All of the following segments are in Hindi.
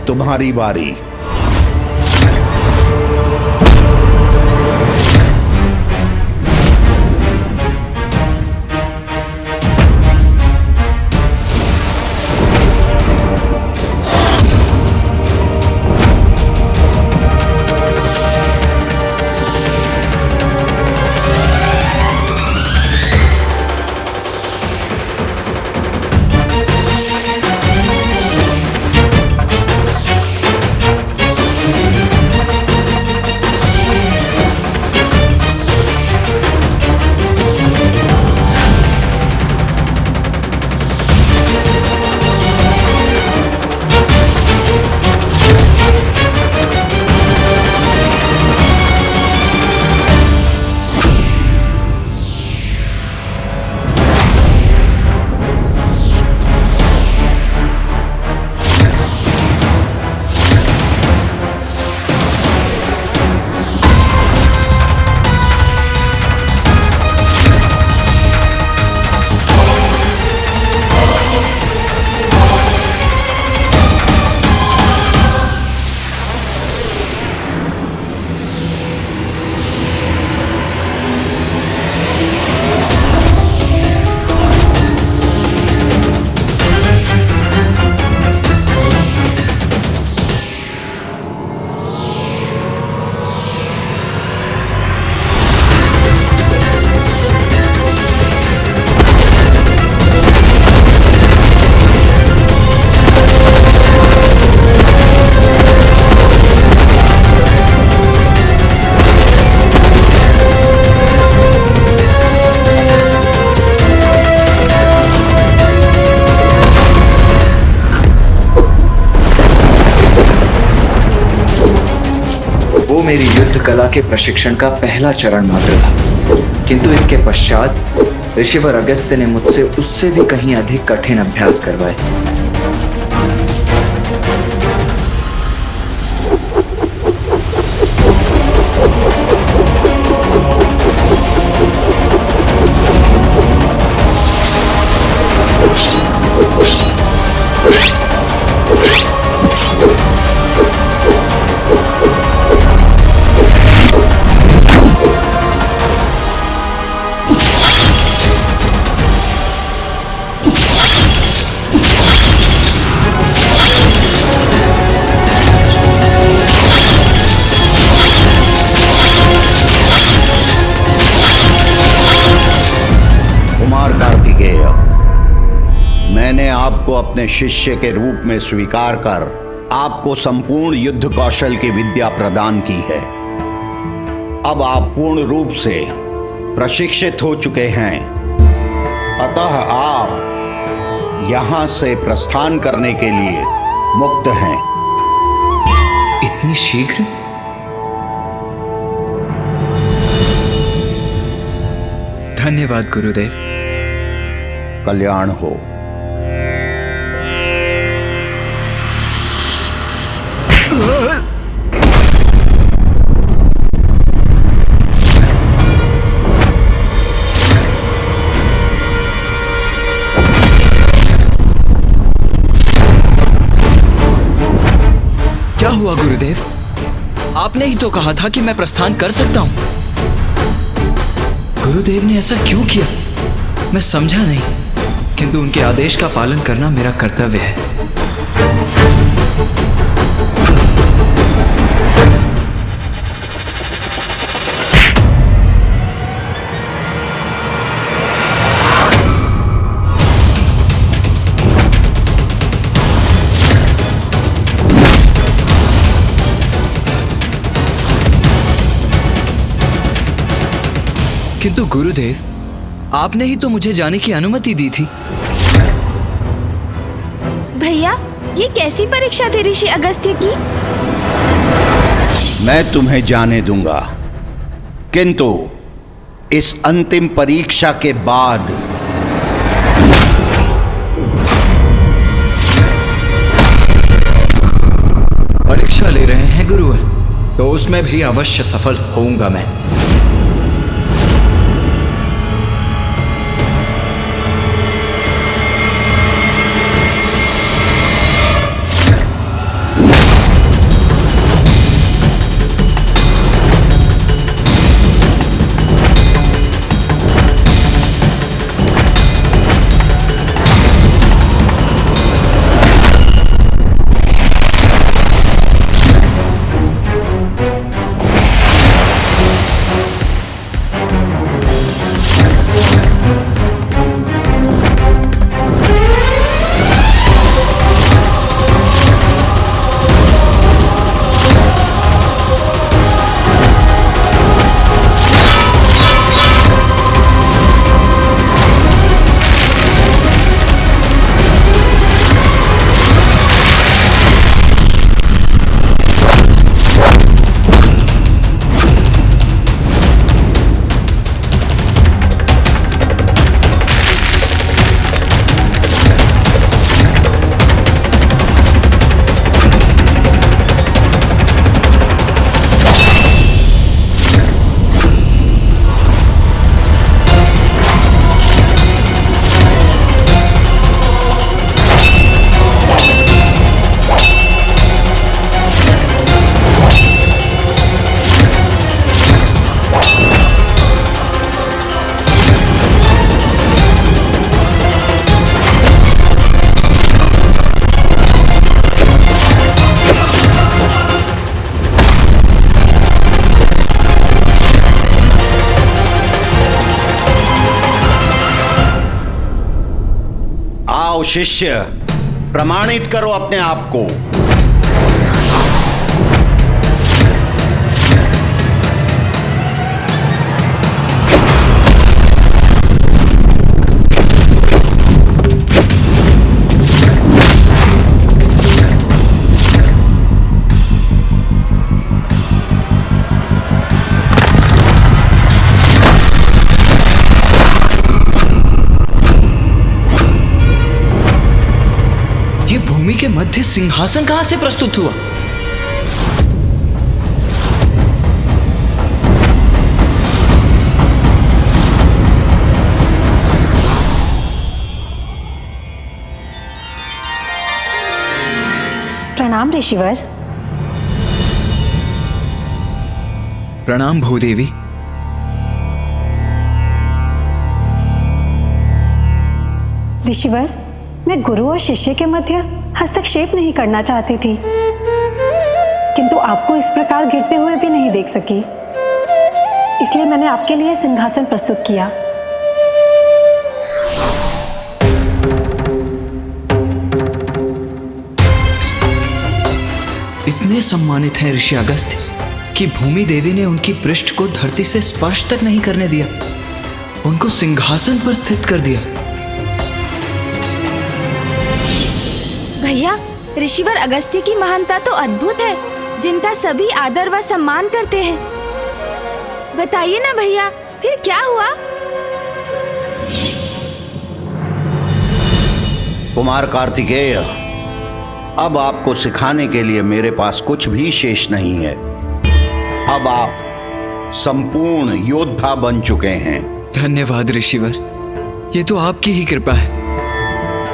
तुम्हारी बारी। वो मेरी युद्ध कला के प्रशिक्षण का पहला चरण मात्र था, किंतु इसके पश्चात ऋषिवर अगस्त्य ने मुझसे उससे भी कहीं अधिक कठिन अभ्यास करवाए। मैंने आपको अपने शिष्य के रूप में स्वीकार कर आपको संपूर्ण युद्ध कौशल की विद्या प्रदान की है। अब आप पूर्ण रूप से प्रशिक्षित हो चुके हैं, अतः आप यहां से प्रस्थान करने के लिए मुक्त हैं। इतनी शीघ्र? धन्यवाद गुरुदेव। कल्याण हो। क्या हुआ गुरुदेव? आपने ही तो कहा था कि मैं प्रस्थान कर सकता हूं। गुरुदेव ने ऐसा क्यों किया? मैं समझा नहीं, किंतु उनके आदेश का पालन करना मेरा कर्तव्य है। किंतु गुरुदेव, आपने ही तो मुझे जाने की अनुमति दी थी। भैया, ये कैसी परीक्षा थी ऋषि अगस्त्य की? मैं तुम्हें जाने दूंगा, किंतु इस अंतिम परीक्षा के बाद परीक्षा ले रहे हैं गुरुवर, तो उसमें भी अवश्य सफल होऊंगा मैं। आओ शिष्य, प्रमाणित करो अपने आप को। ये भूमि के मध्य सिंहासन कहां से प्रस्तुत हुआ? प्रणाम ऋषिवर। प्रणाम भूदेवी। ऋषिवर, मैं गुरु और शिष्य के मध्य हस्तक्षेप नहीं करना चाहती थी, किंतु आपको इस प्रकार गिरते हुए भी नहीं देख सकी, इसलिए मैंने आपके लिए सिंहासन प्रस्तुत किया। इतने सम्मानित हैं ऋषि अगस्त्य कि भूमि देवी ने उनकी पृष्ठ को धरती से स्पर्श तक नहीं करने दिया, उनको सिंहासन पर स्थित कर दिया। भैया, ऋषिवर अगस्त्य की महानता तो अद्भुत है, जिनका सभी आदर व सम्मान करते हैं। बताइए ना भैया, फिर क्या हुआ? कुमार कार्तिकेय, अब आपको सिखाने के लिए मेरे पास कुछ भी शेष नहीं है। अब आप संपूर्ण योद्धा बन चुके हैं। धन्यवाद ऋषिवर, ये तो आपकी ही कृपा है।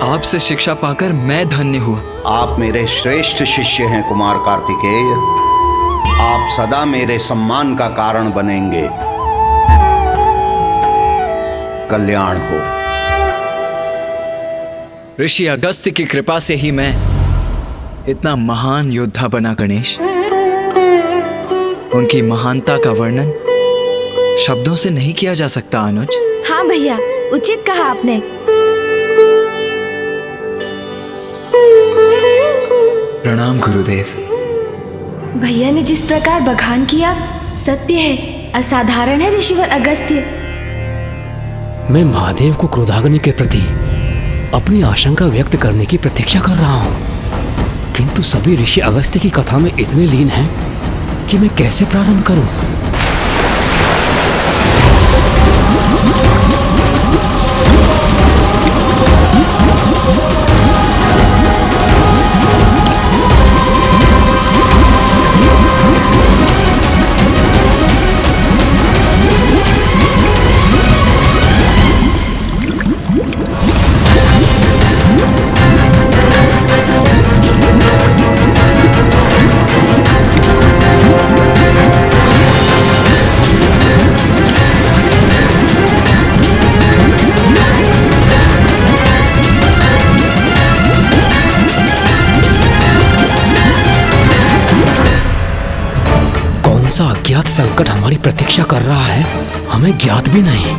आपसे शिक्षा पाकर मैं धन्य हुआ। आप मेरे श्रेष्ठ शिष्य हैं कुमार कार्तिकेय। आप सदा मेरे सम्मान का कारण बनेंगे। कल्याण हो। ऋषि अगस्त्य की कृपा से ही मैं इतना महान योद्धा बना गणेश। उनकी महानता का वर्णन शब्दों से नहीं किया जा सकता अनुज। हाँ भैया, उचित कहा आपने। प्रणाम गुरुदेव। भैया ने जिस प्रकार बखान किया, सत्य है, असाधारण है ऋषिवर अगस्त्य। मैं महादेव को क्रोधाग्नि के प्रति अपनी आशंका व्यक्त करने की प्रतीक्षा कर रहा हूँ, किंतु सभी ऋषि अगस्त्य की कथा में इतने लीन हैं कि मैं कैसे प्रारंभ करूं? अज्ञात संकट हमारी प्रतीक्षा कर रहा है, हमें ज्ञात भी नहीं।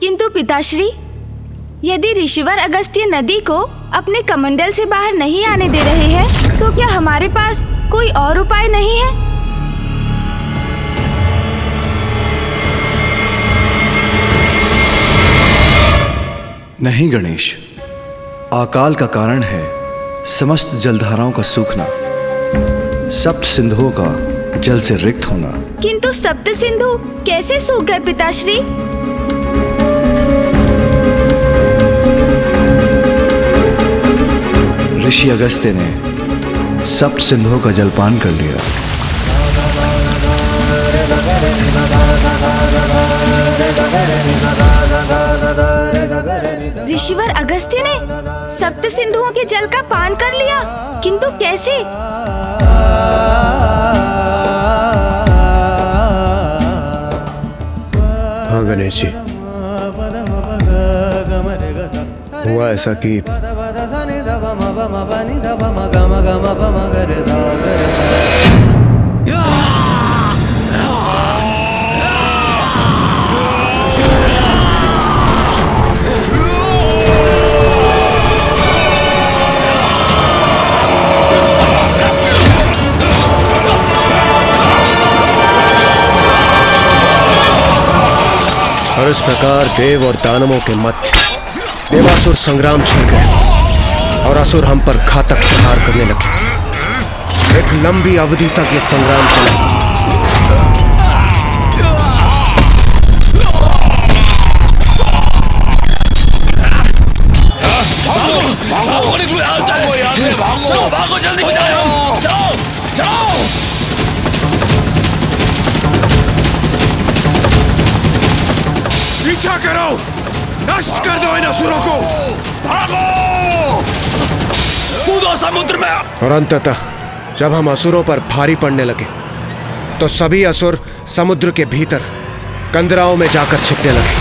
किंतु पिताश्री, यदि ऋषिवर अगस्त्य नदी को अपने कमंडल से बाहर नहीं आने दे रहे हैं, तो क्या हमारे पास कोई और उपाय नहीं है? नहीं गणेश, अकाल का कारण है समस्त जलधाराओं का सूखना, सप्त सिंधुओं का जल से रिक्त होना। किंतु सप्त सिंधु कैसे सूख गए पिताश्री? ऋषि अगस्त्य ने सप्त सिंधुओं का जलपान कर लिया। ऋषिवर अगस्त्य ने सप्त सिंधुओं के जल का पान कर लिया, किंतु कैसे? हाँ गणेश जी, हुआ ऐसा कि और इस प्रकार देव और दानवों के मध्य देवासुर संग्राम छिड़ गए और असुर हम पर घातक प्रहार करने लगे। एक लंबी अवधि तक ये संग्राम चला। भागो जल्दी बचाओ, जाओ जाओ। पीछा करो, नष्ट कर दो इन असुरों को। भागो, कूदो समुद्र में। और अंततः जब हम असुरों पर भारी पड़ने लगे तो सभी असुर समुद्र के भीतर कंदराओं में जाकर छिपने लगे।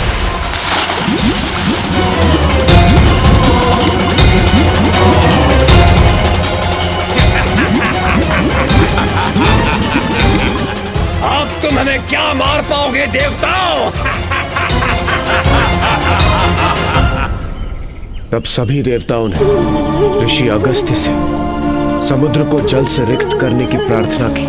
अब तुम हमें क्या मार पाओगे देवताओं? तब सभी देवताओं ने ऋषि अगस्त्य से समुद्र को जल से रिक्त करने की प्रार्थना की।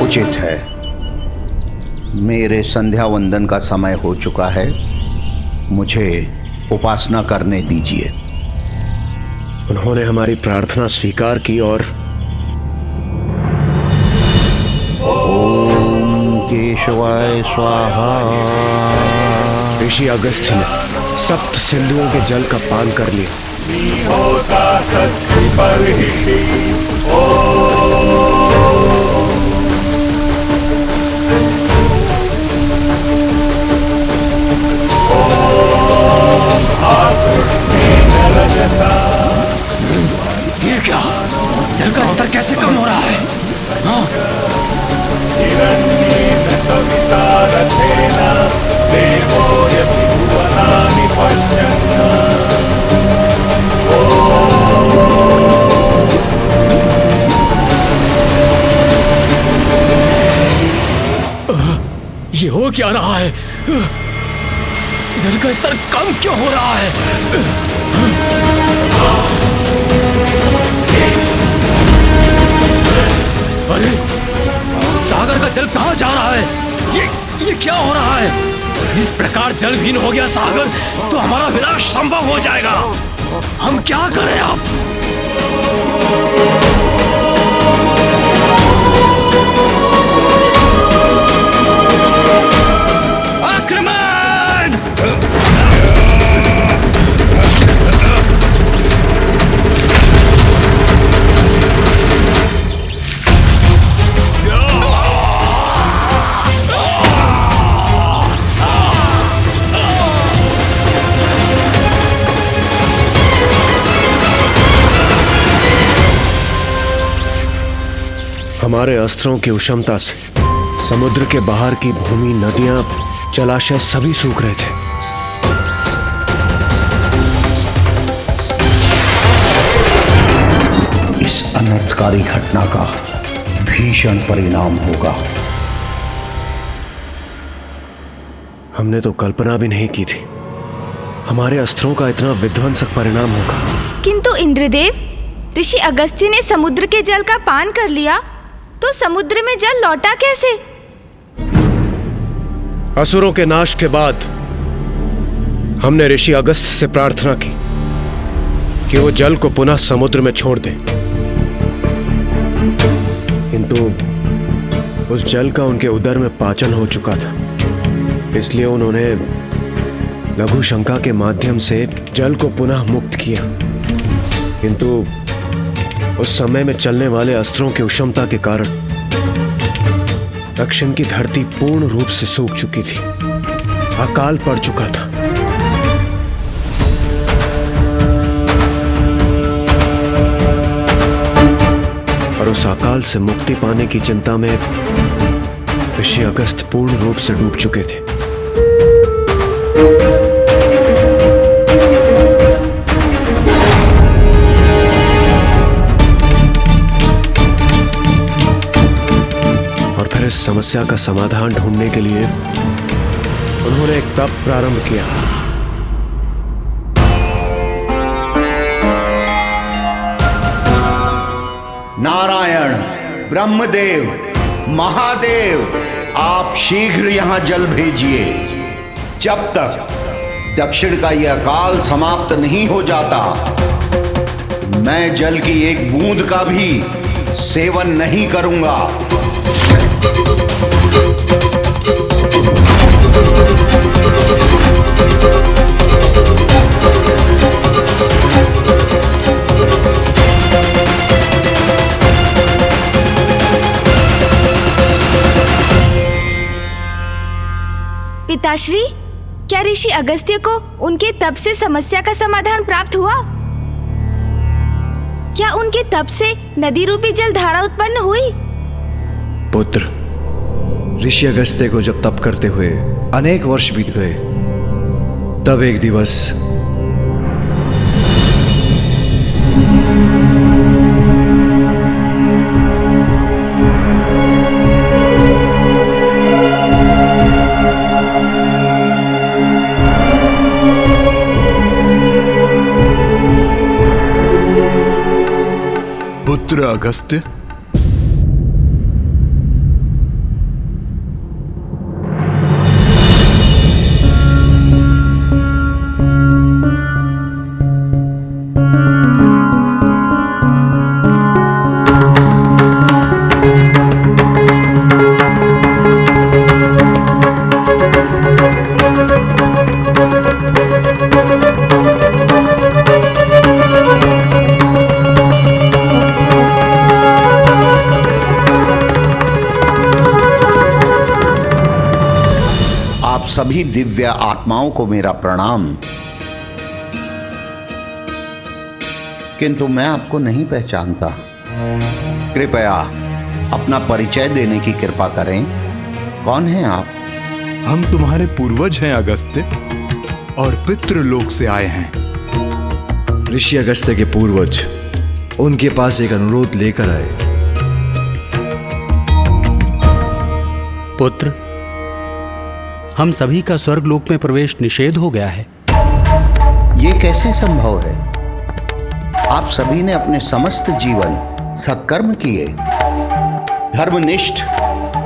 उचित है, मेरे संध्या वंदन का समय हो चुका है, मुझे उपासना करने दीजिए। उन्होंने हमारी प्रार्थना स्वीकार की और ओम केशवाय स्वाहा। ऋषि अगस्त्य ने सप्त सिंधुओं के जल का पान कर लिया। ये क्या? जल का स्तर कैसे कम हो रहा है? हाँ? ये हो क्या रहा है? जल का स्तर कम क्यों हो रहा है? अरे सागर का जल कहां जा रहा है? ये क्या हो रहा है? इस प्रकार जलहीन हो गया सागर तो हमारा विनाश संभव हो जाएगा। हम क्या करें अब? आक्रमण! हमारे अस्त्रों की उष्णता से समुद्र के बाहर की भूमि, नदियां, जलाशय सभी सूख रहे थे। इस अनर्थकारी घटना का भीषण परिणाम होगा। हमने तो कल्पना भी नहीं की थी हमारे अस्त्रों का इतना विध्वंसक परिणाम होगा। किंतु इंद्रदेव, ऋषि अगस्त्य ने समुद्र के जल का पान कर लिया तो समुद्र में जल लौटा कैसे? असुरों के नाश के बाद हमने ऋषि अगस्त्य से प्रार्थना की कि वो जल को पुनः समुद्र में छोड़ दे, किंतु उस जल का उनके उदर में पाचन हो चुका था। इसलिए उन्होंने लघु शंका के माध्यम से जल को पुनः मुक्त किया, किंतु उस समय में चलने वाले अस्त्रों की उष्णता के कारण दक्षिण की धरती पूर्ण रूप से सूख चुकी थी, अकाल पड़ चुका था। और उस अकाल से मुक्ति पाने की चिंता में ऋषि अगस्त्य पूर्ण रूप से डूब चुके थे। इस समस्या का समाधान ढूंढने के लिए उन्होंने एक तप प्रारंभ किया। नारायण, ब्रह्मदेव, महादेव, आप शीघ्र यहां जल भेजिए। जब तक दक्षिण का यह काल समाप्त नहीं हो जाता, मैं जल की एक बूंद का भी सेवन नहीं करूंगा। पिताश्री, क्या ऋषि अगस्त्य को उनके तप से समस्या का समाधान प्राप्त हुआ? क्या उनके तप से नदी रूपी जल धारा उत्पन्न हुई? पुत्र, ऋषि अगस्त्य को जब तप करते हुए अनेक वर्ष बीत गए, तब एक दिवस पुत्र अगस्त्य, सभी दिव्य आत्माओं को मेरा प्रणाम। किंतु मैं आपको नहीं पहचानता। कृपया अपना परिचय देने की कृपा करें। कौन हैं आप? हम तुम्हारे पूर्वज हैं अगस्त्य, और पितृलोक से आए हैं। ऋषि अगस्त्य के पूर्वज उनके पास एक अनुरोध लेकर आए। पुत्र, हम सभी का स्वर्गलोक में प्रवेश निषेध हो गया है। ये कैसे संभव है? आप सभी ने अपने समस्त जीवन सत्कर्म किए, धर्मनिष्ठ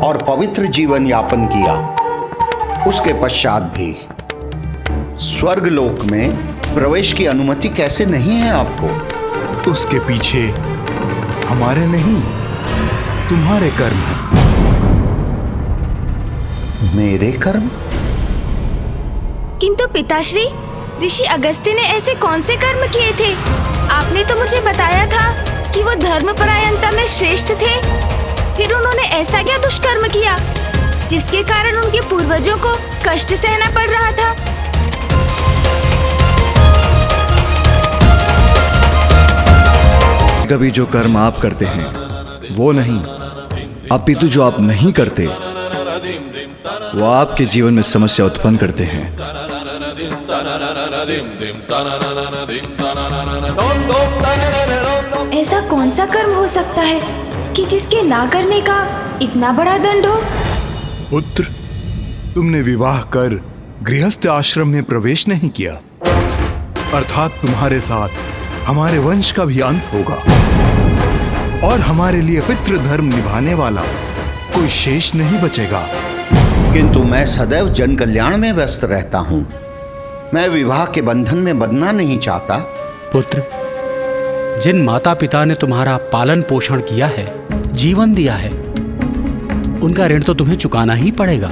और पवित्र जीवन यापन किया। उसके पश्चात भी स्वर्गलोक में प्रवेश की अनुमति कैसे नहीं है आपको? उसके पीछे हमारे नहीं, तुम्हारे कर्म हैं। मेरे कर्म? किंतु पिताश्री, ऋषि अगस्त्य ने ऐसे कौन से कर्म किए थे? आपने तो मुझे बताया था कि वो धर्मपरायणता में श्रेष्ठ थे। फिर उन्होंने ऐसा क्या दुष्कर्म किया जिसके कारण उनके पूर्वजों को कष्ट सहना पड़ रहा था? कभी जो कर्म आप करते हैं वो नहीं, अपितु जो आप नहीं करते वो आपके जीवन में समस्या उत्पन्न करते हैं। ऐसा कौन सा कर्म हो सकता है कि जिसके ना करने का इतना बड़ा दंड हो? पुत्र, तुमने विवाह कर गृहस्थ आश्रम में प्रवेश नहीं किया, अर्थात तुम्हारे साथ हमारे वंश का भी अंत होगा और हमारे लिए पितृ धर्म निभाने वाला कोई शेष नहीं बचेगा। किंतु मैं सदैव जन कल्याण में व्यस्त रहता हूं। मैं विवाह के बंधन में बंधना नहीं चाहता। पुत्र, जिन माता पिता ने तुम्हारा पालन पोषण किया है, जीवन दिया है, उनका ऋण तो तुम्हें चुकाना ही पड़ेगा।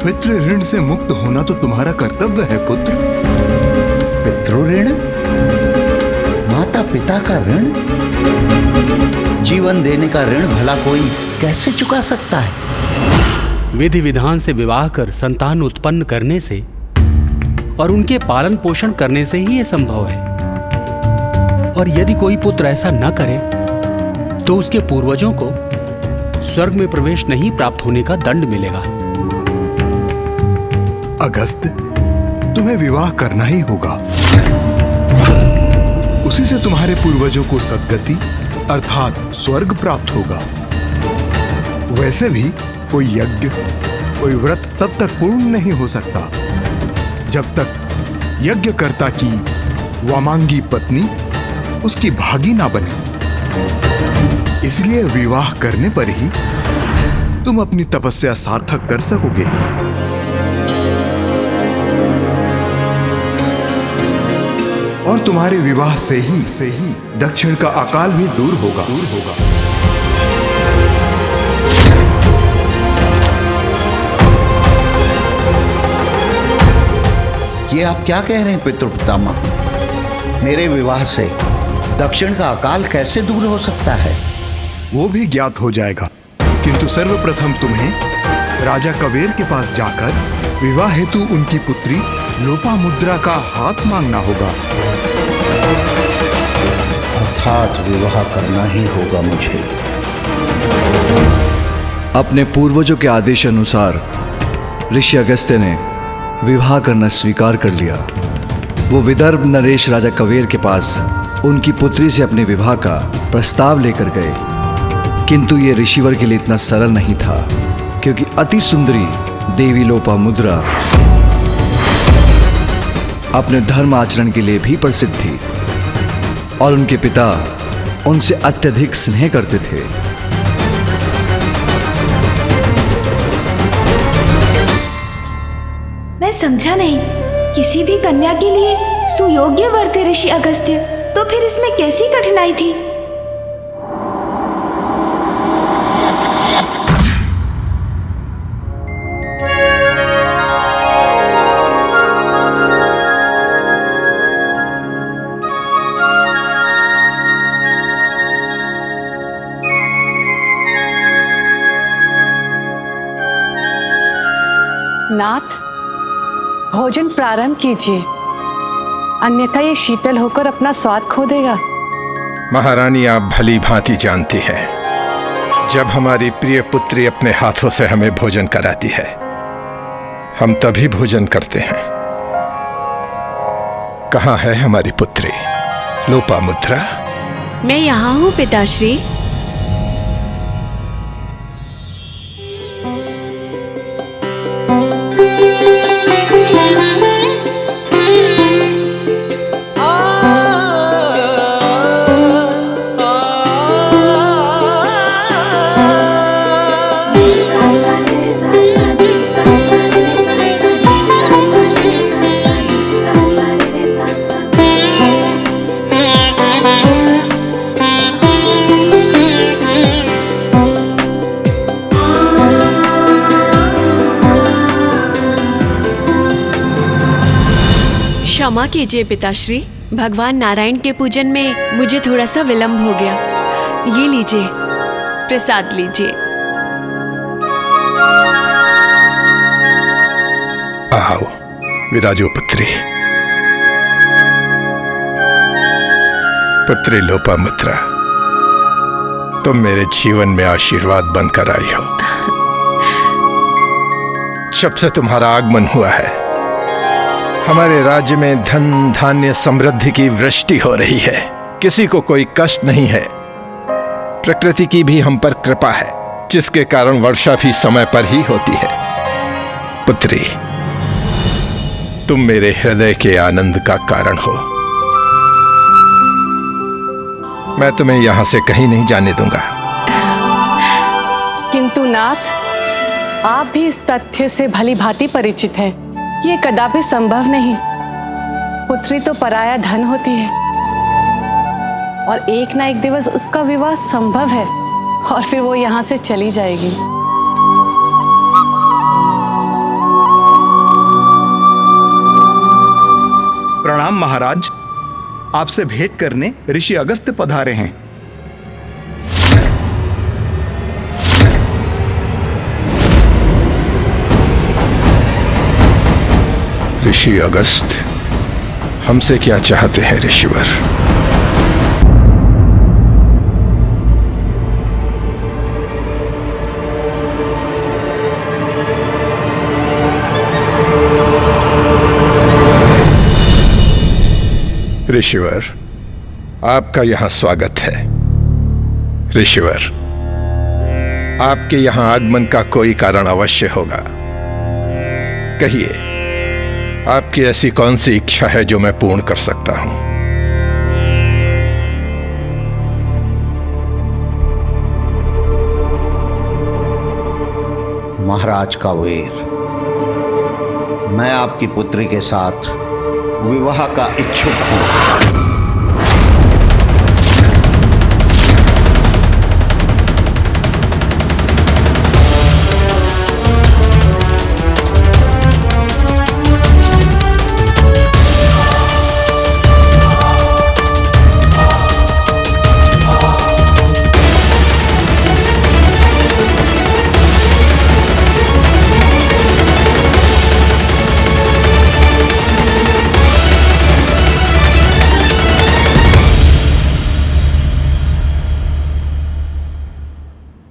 पितृ ऋण से मुक्त होना तो तुम्हारा कर्तव्य है पुत्र। पितृ ऋण? माता पिता का ऋण? जीवन देने का ऋण भला कोई कैसे चुका सकता है? विधि विधान से विवाह कर संतान उत्पन्न करने से और उनके पालन पोषण करने से ही यह संभव है। और यदि कोई पुत्र ऐसा न करे तो उसके पूर्वजों को स्वर्ग में प्रवेश नहीं प्राप्त होने का दंड मिलेगा। अगस्त्य, तुम्हें विवाह करना ही होगा। उसी से तुम्हारे पूर्वजों को सद्गति अर्थात स्वर्ग प्राप्त होगा। वैसे भी कोई यज्ञ, कोई व्रत तब तक पूर्ण नहीं हो सकता जब तक यज्ञकर्ता की वामांगी पत्नी उसकी भागी ना बने। इसलिए विवाह करने पर ही तुम अपनी तपस्या सार्थक कर सकोगे। और तुम्हारे विवाह से ही दक्षिण का अकाल भी दूर होगा। ये आप क्या कह रहे हैं पितृपितामह? मेरे विवाह से दक्षिण का अकाल कैसे दूर हो सकता है? वो भी ज्ञात हो जाएगा, किंतु सर्वप्रथम तुम्हें राजा कवेर के पास जाकर विवाह हेतु उनकी पुत्री लोपामुद्रा का हाथ मांगना होगा। अर्थात विवाह करना ही होगा मुझे। अपने पूर्वजों के आदेश अनुसार ऋषि अगस्त्य ने विवाह करना स्वीकार कर लिया। वो विदर्भ नरेश राजा कवेर के पास उनकी पुत्री से अपने विवाह का प्रस्ताव लेकर गए, किंतु ये ऋषिवर के लिए इतना सरल नहीं था, क्योंकि अति सुंदरी देवी लोपामुद्रा अपने धर्म आचरण के लिए भी प्रसिद्ध थी और उनके पिता उनसे अत्यधिक स्नेह करते थे। मैं समझा नहीं, किसी भी कन्या के लिए सुयोग्य वर थे ऋषि अगस्त्य, तो फिर इसमें कैसी कठिनाई थी? नाथ, भोजन प्रारंभ कीजिए, अन्यथा ये शीतल होकर अपना स्वाद खो देगा। महारानी, आप भली भांति जानती हैं, जब हमारी प्रिय पुत्री अपने हाथों से हमें भोजन कराती है, हम तभी भोजन करते हैं। कहाँ है हमारी पुत्री लोपामुद्रा? मैं यहाँ हूँ पिताश्री। क्षमा कीजिए पिताश्री, भगवान नारायण के पूजन में मुझे थोड़ा सा विलंब हो गया। ये लीजिए, प्रसाद लीजिए। आओ विराजो पुत्री। पुत्री लोपामुद्रा, तुम मेरे जीवन में आशीर्वाद बनकर आई हो। जब से तुम्हारा आगमन हुआ है, हमारे राज्य में धन धान्य समृद्धि की वृष्टि हो रही है। किसी को कोई कष्ट नहीं है। प्रकृति की भी हम पर कृपा है, जिसके कारण वर्षा भी समय पर ही होती है। पुत्री, तुम मेरे हृदय के आनंद का कारण हो। मैं तुम्हें यहां से कहीं नहीं जाने दूंगा। किंतु नाथ, आप भी इस तथ्य से भली भांति परिचित हैं, ये कदापि संभव नहीं। पुत्री तो पराया धन होती है और एक ना एक दिवस उसका विवाह संभव है और फिर वो यहाँ से चली जाएगी। प्रणाम महाराज, आपसे भेंट करने ऋषि अगस्त्य पधारे हैं। ऋषि अगस्त्य, हमसे क्या चाहते हैं ऋषिवर? ऋषिवर, आपका यहां स्वागत है। ऋषिवर, आपके यहां आगमन का कोई कारण अवश्य होगा। कहिए, आपकी ऐसी कौन सी इच्छा है जो मैं पूर्ण कर सकता हूं? महाराज कावेर, मैं आपकी पुत्री के साथ विवाह का इच्छुक हूं।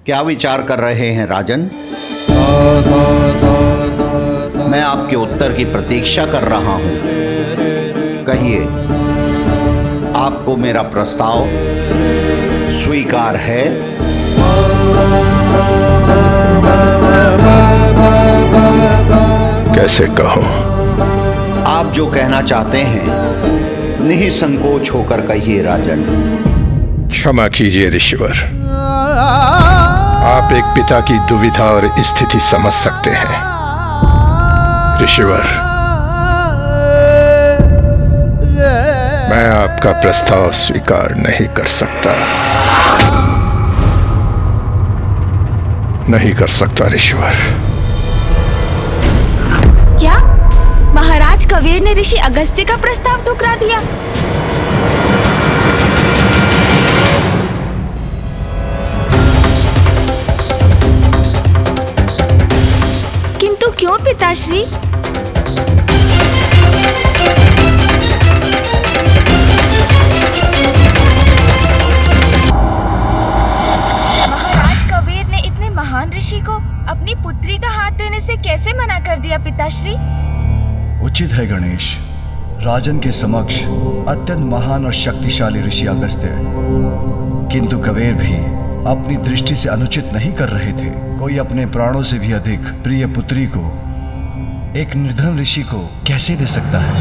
क्या विचार कर रहे हैं राजन? मैं आपके उत्तर की प्रतीक्षा कर रहा हूं। कहिए, आपको मेरा प्रस्ताव स्वीकार है? कैसे कहूं? आप जो कहना चाहते हैं निसंकोच होकर कहिए राजन। क्षमा कीजिए ऋषिवर, आप एक पिता की दुविधा और स्थिति समझ सकते हैं। ऋषिवर, मैं आपका प्रस्ताव स्वीकार नहीं कर सकता। नहीं कर सकता ऋषिवर। क्या महाराज कबीर ने ऋषि अगस्त्य का प्रस्ताव ठुकरा दिया? किंतु क्यों पिताश्री? महाराज कबीर ने इतने महान ऋषि को अपनी पुत्री का हाथ देने से कैसे मना कर दिया पिताश्री? उचित है गणेश, राजन के समक्ष अत्यंत महान और शक्तिशाली ऋषि अगस्त्य, किंतु कबीर भी अपनी दृष्टि से अनुचित नहीं कर रहे थे। कोई अपने प्राणों से भी अधिक प्रिय पुत्री को एक निर्धन ऋषि को कैसे दे सकता है?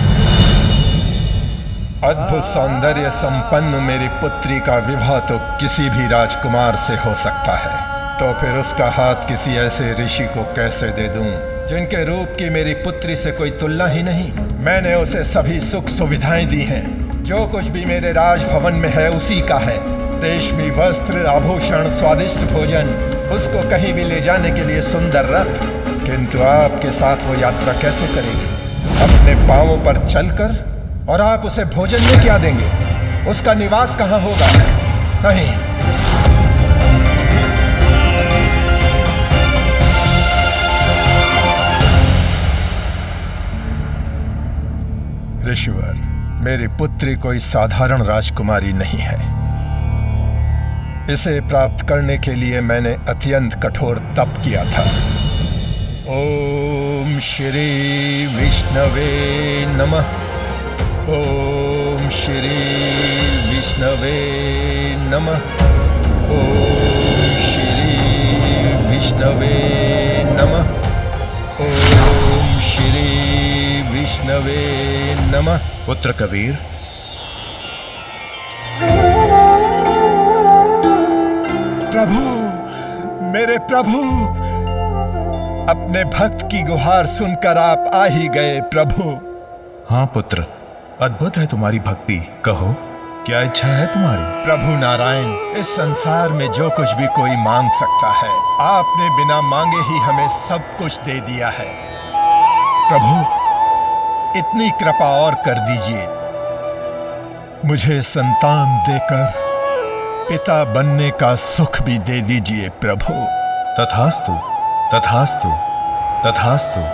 अद्भुत सौंदर्य संपन्न मेरी पुत्री का विवाह तो किसी भी राजकुमार से हो सकता है, तो फिर उसका हाथ किसी ऐसे ऋषि को कैसे दे दूं जिनके रूप की मेरी पुत्री से कोई तुलना ही नहीं। मैंने उसे सभी सुख सुविधाएं दी हैं, जो कुछ भी मेरे राजभवन में है उसी का है। रेशमी वस्त्र, आभूषण, स्वादिष्ट भोजन, उसको कहीं भी ले जाने के लिए सुंदर रथ। किंतु आपके साथ वो यात्रा कैसे करेगी? अपने पांवों पर चलकर? और आप उसे भोजन में क्या देंगे? उसका निवास कहाँ होगा? नहीं, ऋषिवर, मेरी पुत्री कोई साधारण राजकुमारी नहीं है। इसे प्राप्त करने के लिए मैंने अत्यंत कठोर तप किया था। ओम श्री विष्णवे नमः। ओम श्री विष्णवे नमः। ओम श्री विष्णवे नमः। ओम श्री विष्णवे नमः। पुत्र कबीर, प्रभु, मेरे प्रभु, अपने भक्त की गुहार सुनकर आप आ ही गए प्रभु। हाँ पुत्र, अद्भुत है तुम्हारी भक्ति। कहो, क्या इच्छा है तुम्हारी? प्रभु नारायण, इस संसार में जो कुछ भी कोई मांग सकता है, आपने बिना मांगे ही हमें सब कुछ दे दिया है। प्रभु, इतनी कृपा और कर दीजिए, मुझे संतान देकर पिता बनने का सुख भी दे दीजिए प्रभु। तथास्तु, तथास्तु, तथास्तु।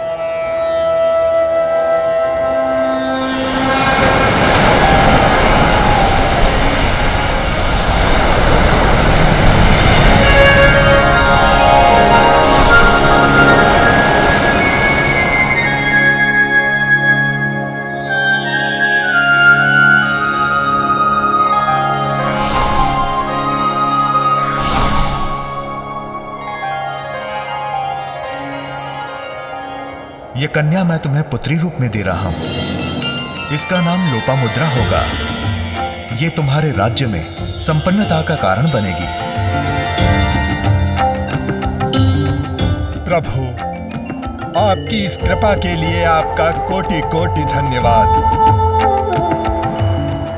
ये कन्या मैं तुम्हें पुत्री रूप में दे रहा हूं। इसका नाम लोपामुद्रा होगा। ये तुम्हारे राज्य में संपन्नता का कारण बनेगी। प्रभु, आपकी इस कृपा के लिए आपका कोटि कोटि धन्यवाद।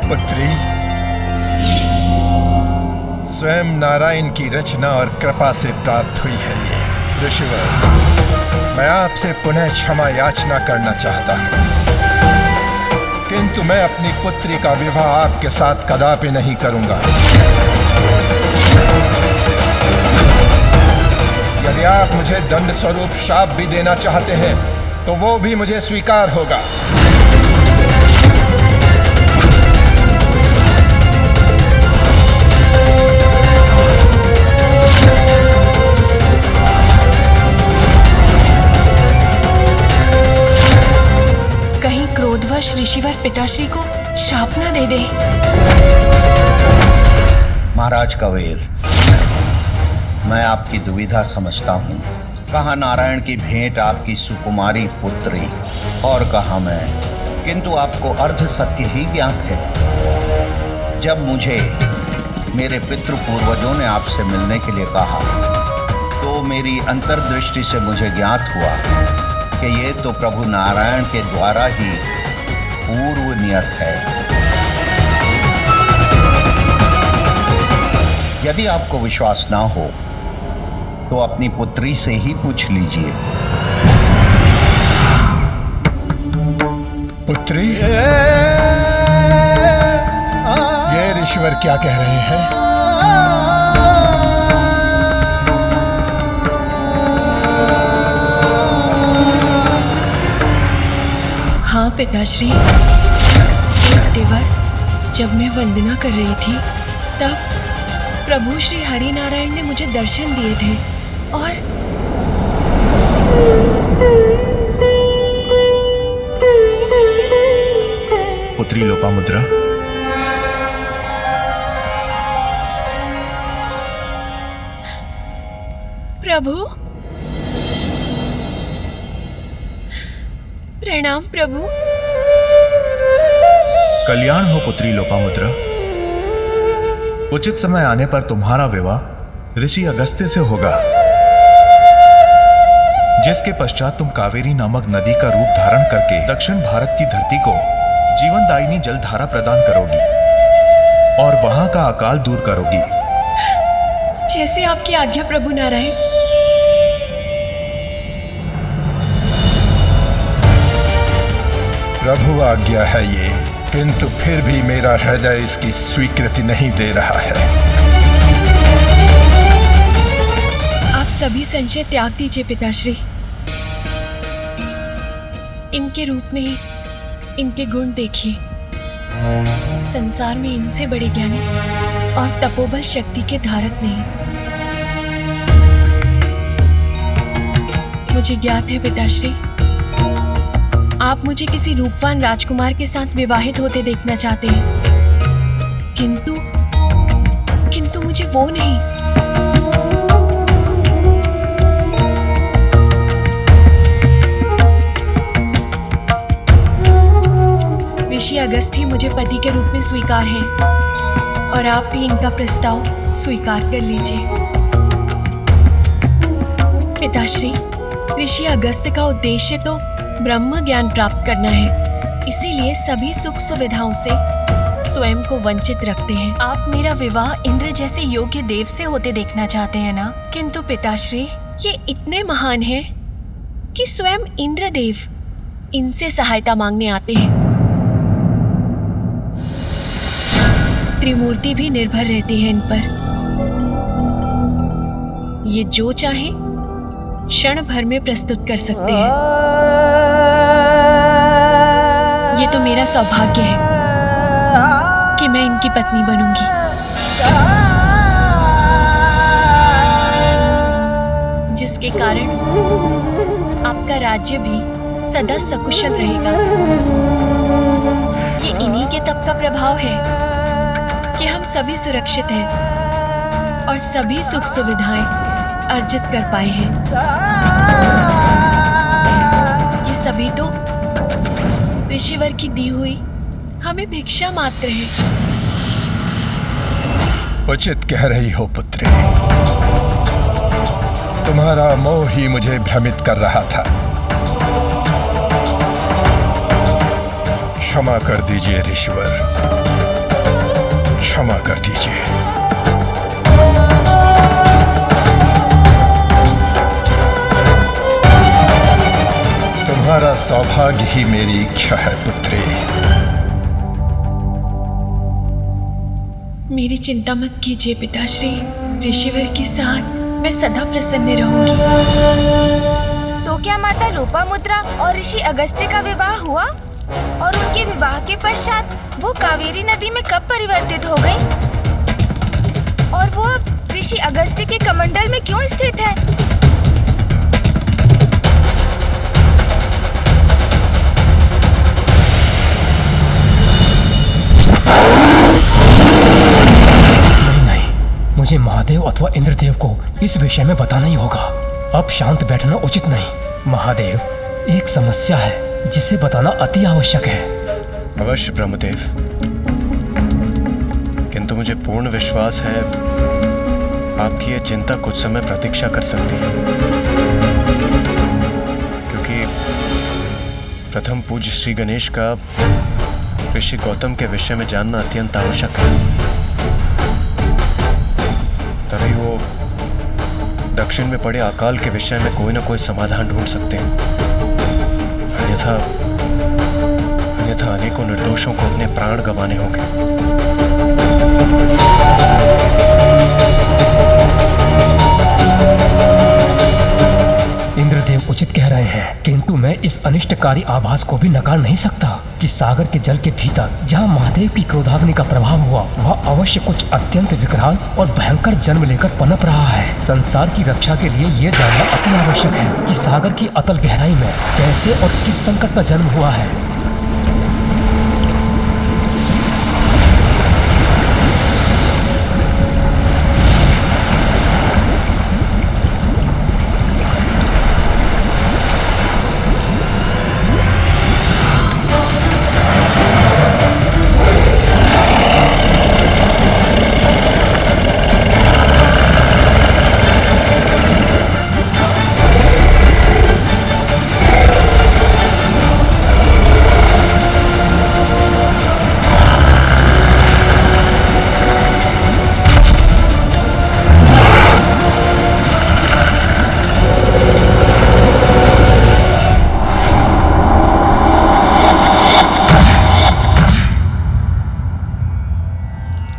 पुत्री, स्वयं नारायण की रचना और कृपा से प्राप्त हुई है ये। ऋषिवर, मैं आपसे पुनः क्षमा याचना करना चाहता हूँ, किंतु मैं अपनी पुत्री का विवाह आपके साथ कदापि नहीं करूंगा। यदि आप मुझे दंड स्वरूप शाप भी देना चाहते हैं तो वो भी मुझे स्वीकार होगा। कहीं क्रोधवश ऋषिवर पिताश्री को शाप न दे दे। महाराज कवेर, मैं आपकी दुविधा समझता हूँ। कहा नारायण की भेंट आपकी सुकुमारी पुत्री और कहा मैं, किंतु आपको अर्ध सत्य ही ज्ञात है। जब मुझे मेरे पितृ पूर्वजों ने आपसे मिलने के लिए कहा तो मेरी अंतर्दृष्टि से मुझे ज्ञात हुआ कि ये तो प्रभु नारायण के द्वारा ही पूर्व नियत है। यदि आपको विश्वास ना हो तो अपनी पुत्री से ही पूछ लीजिए। पुत्री, ये ऋषिवर क्या कह रहे हैं? हाँ पिताश्री, एक दिवस जब मैं वंदना कर रही थी तब प्रभु श्री हरि नारायण ने मुझे दर्शन दिए थे और पुत्री लोपामुद्रा, प्रभु, प्रणाम प्रभु। कल्याण हो पुत्री लोपामुद्रा। उचित समय आने पर तुम्हारा विवाह ऋषि अगस्त्य से होगा, जिसके पश्चात तुम कावेरी नामक नदी का रूप धारण करके दक्षिण भारत की धरती को जीवनदायिनी जलधारा प्रदान करोगी और वहां का अकाल दूर करोगी। जैसे आपकी आज्ञा प्रभु नारायण। प्रभु आज्ञा है ये, किंतु फिर भी मेरा हृदय इसकी स्वीकृति नहीं दे रहा है। आप सभी संशय त्याग दीजिए पिताश्री। इनके रूप नहीं, इनके गुण देखिए। संसार में इनसे बड़े ज्ञानी और तपोबल शक्ति के धारक नहीं। मुझे ज्ञात है पिताश्री, आप मुझे किसी रूपवान राजकुमार के साथ विवाहित होते देखना चाहते हैं, किंतु मुझे वो नहीं। ऋषि अगस्त्य मुझे पति के रूप में स्वीकार हैं और आप भी इनका प्रस्ताव स्वीकार कर लीजिए। पिताश्री, ऋषि अगस्त्य का उद्देश्य तो ब्रह्म ज्ञान प्राप्त करना है, इसीलिए सभी सुख सुविधाओं से स्वयं को वंचित रखते हैं। आप मेरा विवाह इंद्र जैसे योग्य देव से होते देखना चाहते हैं ना? किंतु पिताश्री, ये इतने महान हैं कि स्वयं इंद्रदेव इनसे सहायता मांगने आते हैं। त्रिमूर्ति भी निर्भर रहती है इन पर। ये जो चाहे क्षण भर में प्रस्तुत कर सकते हैं। ये तो मेरा सौभाग्य है कि मैं इनकी पत्नी बनूंगी। जिसके कारण आपका राज्य भी सदा सकुशल रहेगा। ये इन्हीं के तप का प्रभाव है कि हम सभी सुरक्षित हैं और सभी सुख सुविधाएं अर्जित कर पाए हैं। ये सभी तो ऋषिवर की दी हुई हमें भिक्षा मात्र है। उचित कह रही हो पुत्री। तुम्हारा मोह ही मुझे भ्रमित कर रहा था। क्षमा कर दीजिए ऋषिवर, क्षमा कर दीजिए। तुम्हारा सौभाग्य ही मेरी इच्छा है पुत्री। मेरी चिंता मत कीजिए पिताश्री, ऋषिवर के साथ मैं सदा प्रसन्न रहूंगी। तो क्या माता लोपामुद्रा और ऋषि अगस्त्य का विवाह हुआ? और उनके विवाह के पश्चात वो कावेरी नदी में कब परिवर्तित हो गई? और वो अब ऋषि अगस्त्य के कमंडल में क्यों स्थित है? मुझे महादेव अथवा इंद्रदेव को इस विषय में बताना ही होगा। अब शांत बैठना उचित नहीं। महादेव, एक समस्या है जिसे बताना अति आवश्यक है। अवश्य ब्रह्मदेव, किंतु मुझे पूर्ण विश्वास है आपकी ये चिंता कुछ समय प्रतीक्षा कर सकती है, क्योंकि प्रथम पूज्य श्री गणेश का ऋषि गौतम के विषय में जानना अत्यंत आवश्यक है। तभी वो दक्षिण में पड़े अकाल के विषय में कोई ना कोई समाधान ढूंढ सकते हैं। अन्यथा अनेकों निर्दोषों को अपने प्राण गंवाने होंगे। इंद्रदेव उचित कह रहे हैं, किंतु मैं इस अनिष्टकारी आभास को भी नकार नहीं सकता कि सागर के जल के भीतर जहाँ महादेव की क्रोधाग्नि का प्रभाव हुआ, वह अवश्य कुछ अत्यंत विकराल और भयंकर जन्म लेकर पनप रहा है। संसार की रक्षा के लिए यह जानना अति आवश्यक है कि सागर की अतल गहराई में कैसे और किस संकट का जन्म हुआ है।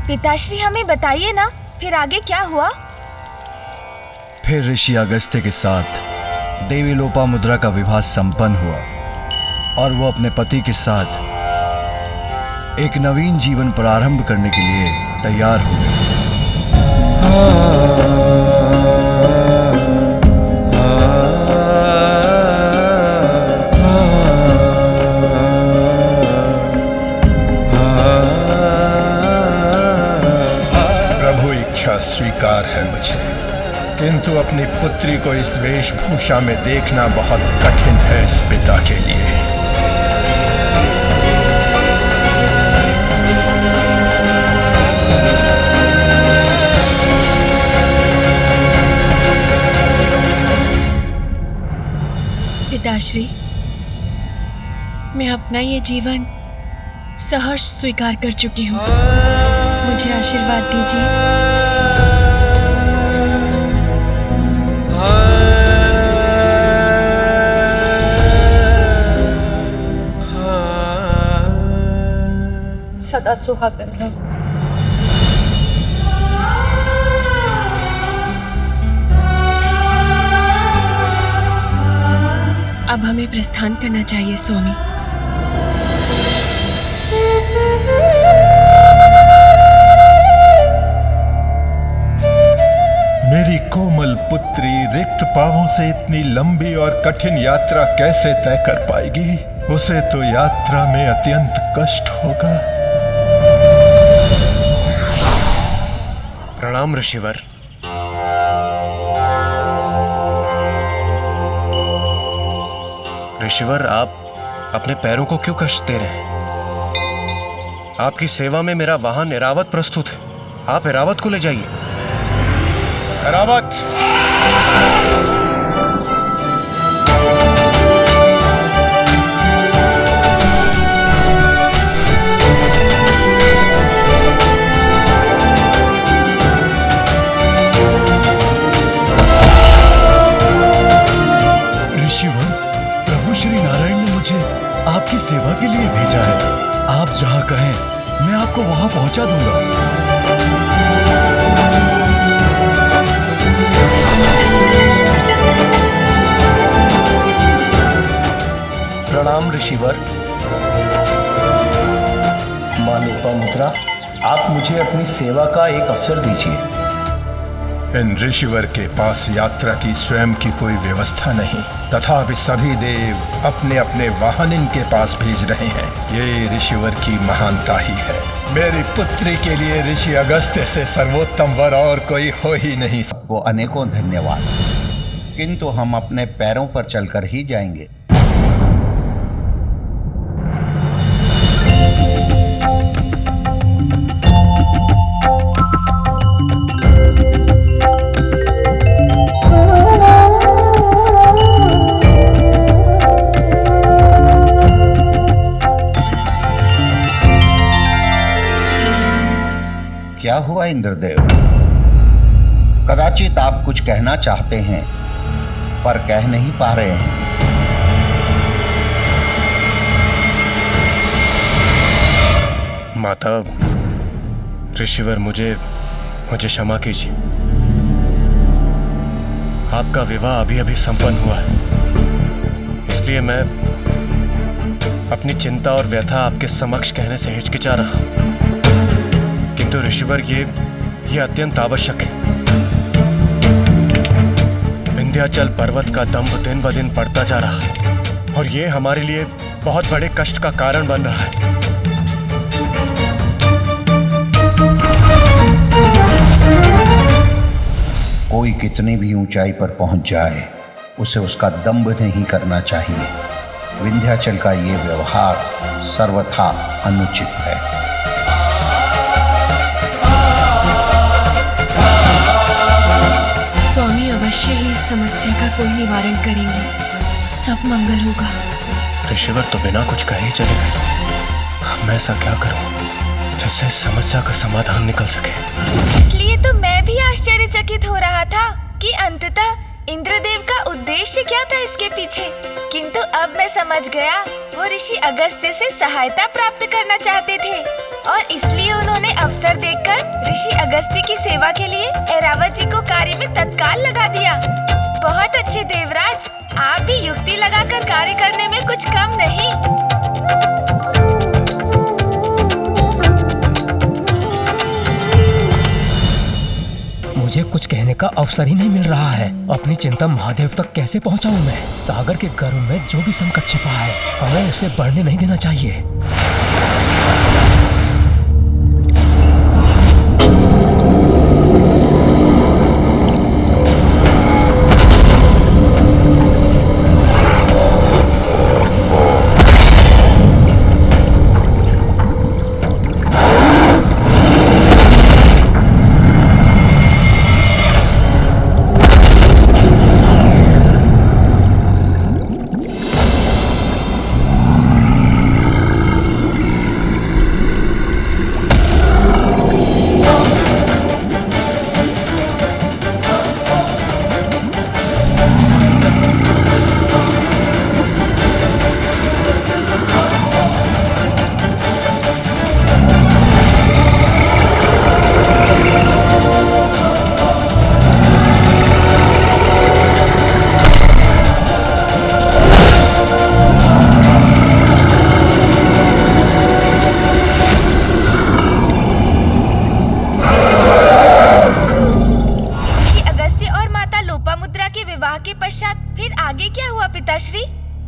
पिताश्री, हमें बताइए ना, फिर आगे क्या हुआ? फिर ऋषि अगस्त्य के साथ देवी लोपामुद्रा का विवाह संपन्न हुआ और वो अपने पति के साथ एक नवीन जीवन प्रारंभ करने के लिए तैयार हो गई। स्वीकार है मुझे, किंतु अपनी पुत्री को इस वेशभूषा में देखना बहुत कठिन है इस पिता के लिए। पिताश्री, मैं अपना ये जीवन सहर्ष स्वीकार कर चुकी हूँ। मुझे आशीर्वाद दीजिए। सदा सुहागन रहो। अब हमें प्रस्थान करना चाहिए स्वामी। मेरी कोमल पुत्री रिक्त पांवों से इतनी लंबी और कठिन यात्रा कैसे तय कर पाएगी? उसे तो यात्रा में अत्यंत कष्ट होगा। प्रणाम ऋषिवर। ऋषिवर, आप अपने पैरों को क्यों कष्ट दे रहे हैं? आपकी सेवा में मेरा वाहन ऐरावत प्रस्तुत है। आप ऐरावत को ले जाइए। ऐरावत! ऋषिवर, प्रभु श्री नारायण ने मुझे आपकी सेवा के लिए भेजा है। आप जहाँ कहें मैं आपको वहाँ पहुँचा दूंगा। प्रणाम ऋषिवर। मां लोपामुद्रा, आप मुझे अपनी सेवा का एक अवसर दीजिए। इन ऋषिवर के पास यात्रा की स्वयं की कोई व्यवस्था नहीं, तथापि सभी देव अपने अपने वाहन इनके पास भेज रहे हैं। ये ऋषिवर की महानता ही है। मेरी पुत्री के लिए ऋषि अगस्त्य से सर्वोत्तम वर और कोई हो ही नहीं। को अनेकों धन्यवाद, किंतु हम अपने पैरों पर चलकर ही जाएंगे। क्या हुआ इंद्रदेव? कदाचित आप कुछ कहना चाहते हैं पर कह नहीं पा रहे हैं। माता, ऋषिवर मुझे क्षमा कीजिए। आपका विवाह अभी अभी संपन्न हुआ है, इसलिए मैं अपनी चिंता और व्यथा आपके समक्ष कहने से हिचकिचा रहा हूं। किंतु ऋषिवर, ये अत्यंत आवश्यक है। विंध्याचल पर्वत का दंभ दिन ब दिन बढ़ता जा रहा है और ये हमारे लिए बहुत बड़े कष्ट का कारण बन रहा है। कोई कितनी भी ऊंचाई पर पहुंच जाए, उसे उसका दंभ नहीं करना चाहिए। विंध्याचल का ये व्यवहार सर्वथा अनुचित है। स्वामी अवश्य ही इस समस्या का कोई निवारण करेंगे। सब मंगल होगा। ऋषिवर तो बिना कुछ कहे ही चले गए। मैं ऐसा क्या करूं जिससे इस समस्या का समाधान निकल सके? इसलिए तो मैं भी आश्चर्यचकित हो रहा था कि अंततः इंद्रदेव का उद्देश्य क्या था इसके पीछे। किंतु अब मैं समझ गया, वो ऋषि अगस्त्य से सहायता प्राप्त करना चाहते थे और इसलिए उन्होंने अवसर देखकर ऋषि अगस्त्य की सेवा के लिए ऐरावत जी को कार्य में तत्काल लगा दिया। बहुत अच्छे देवराज, आप भी युक्ति लगाकर कार्य करने में कुछ कम नहीं। मुझे कुछ कहने का अवसर ही नहीं मिल रहा है। अपनी चिंता महादेव तक कैसे पहुंचाऊं मैं? सागर के गर्भ में जो भी संकट छिपा है, हमें उसे बढ़ने नहीं देना चाहिए।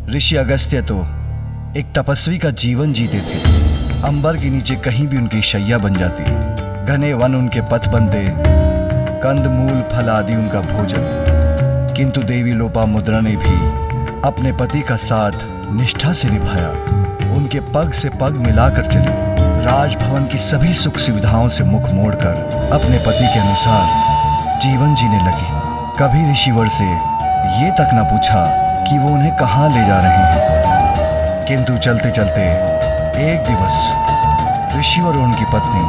ऋषि अगस्त्य तो एक तपस्वी का जीवन जीते थे। अंबर के नीचे कहीं भी उनकी शैया बन जाती, घने वन उनके पथ बनते, कंद मूल फल आदि उनका भोजन। किंतु देवी लोपामुद्रा ने भी अपने पति का साथ निष्ठा से निभाया। उनके पग से पग मिलाकर चली, राजभवन की सभी सुख सुविधाओं से मुख मोड़कर अपने पति के अनुसार जीवन जीने लगी। कभी ऋषिवर से ये तक न पूछा कि वो उन्हें कहाँ ले जा रहे हैं। किंतु चलते चलते एक दिवस ऋषिवर और उनकी पत्नी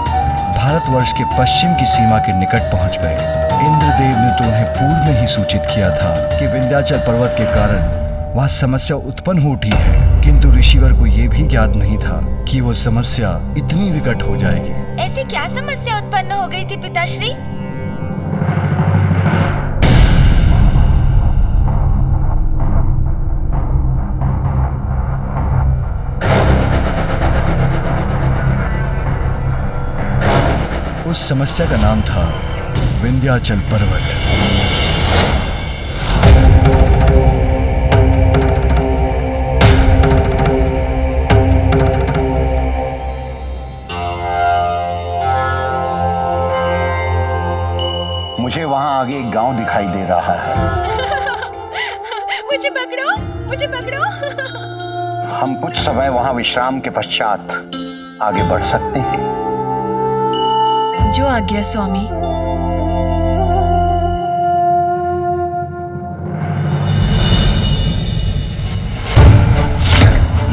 भारतवर्ष के पश्चिम की सीमा के निकट पहुंच गए। इंद्रदेव ने तो उन्हें पूर्व में ही सूचित किया था कि विंध्याचल पर्वत के कारण वहाँ समस्या उत्पन्न हो उठी है, किंतु ऋषिवर को यह भी ज्ञात नहीं था कि वो समस्या इतनी विकट हो जाएगी। ऐसी क्या समस्या उत्पन्न हो गई थी पिताश्री? उस समस्या का नाम था विंध्याचल पर्वत। मुझे वहां आगे एक गांव दिखाई दे रहा है। मुझे पकड़ो, मुझे पकड़ो। हम कुछ समय वहां विश्राम के पश्चात आगे बढ़ सकते हैं। जो आज्ञा स्वामी।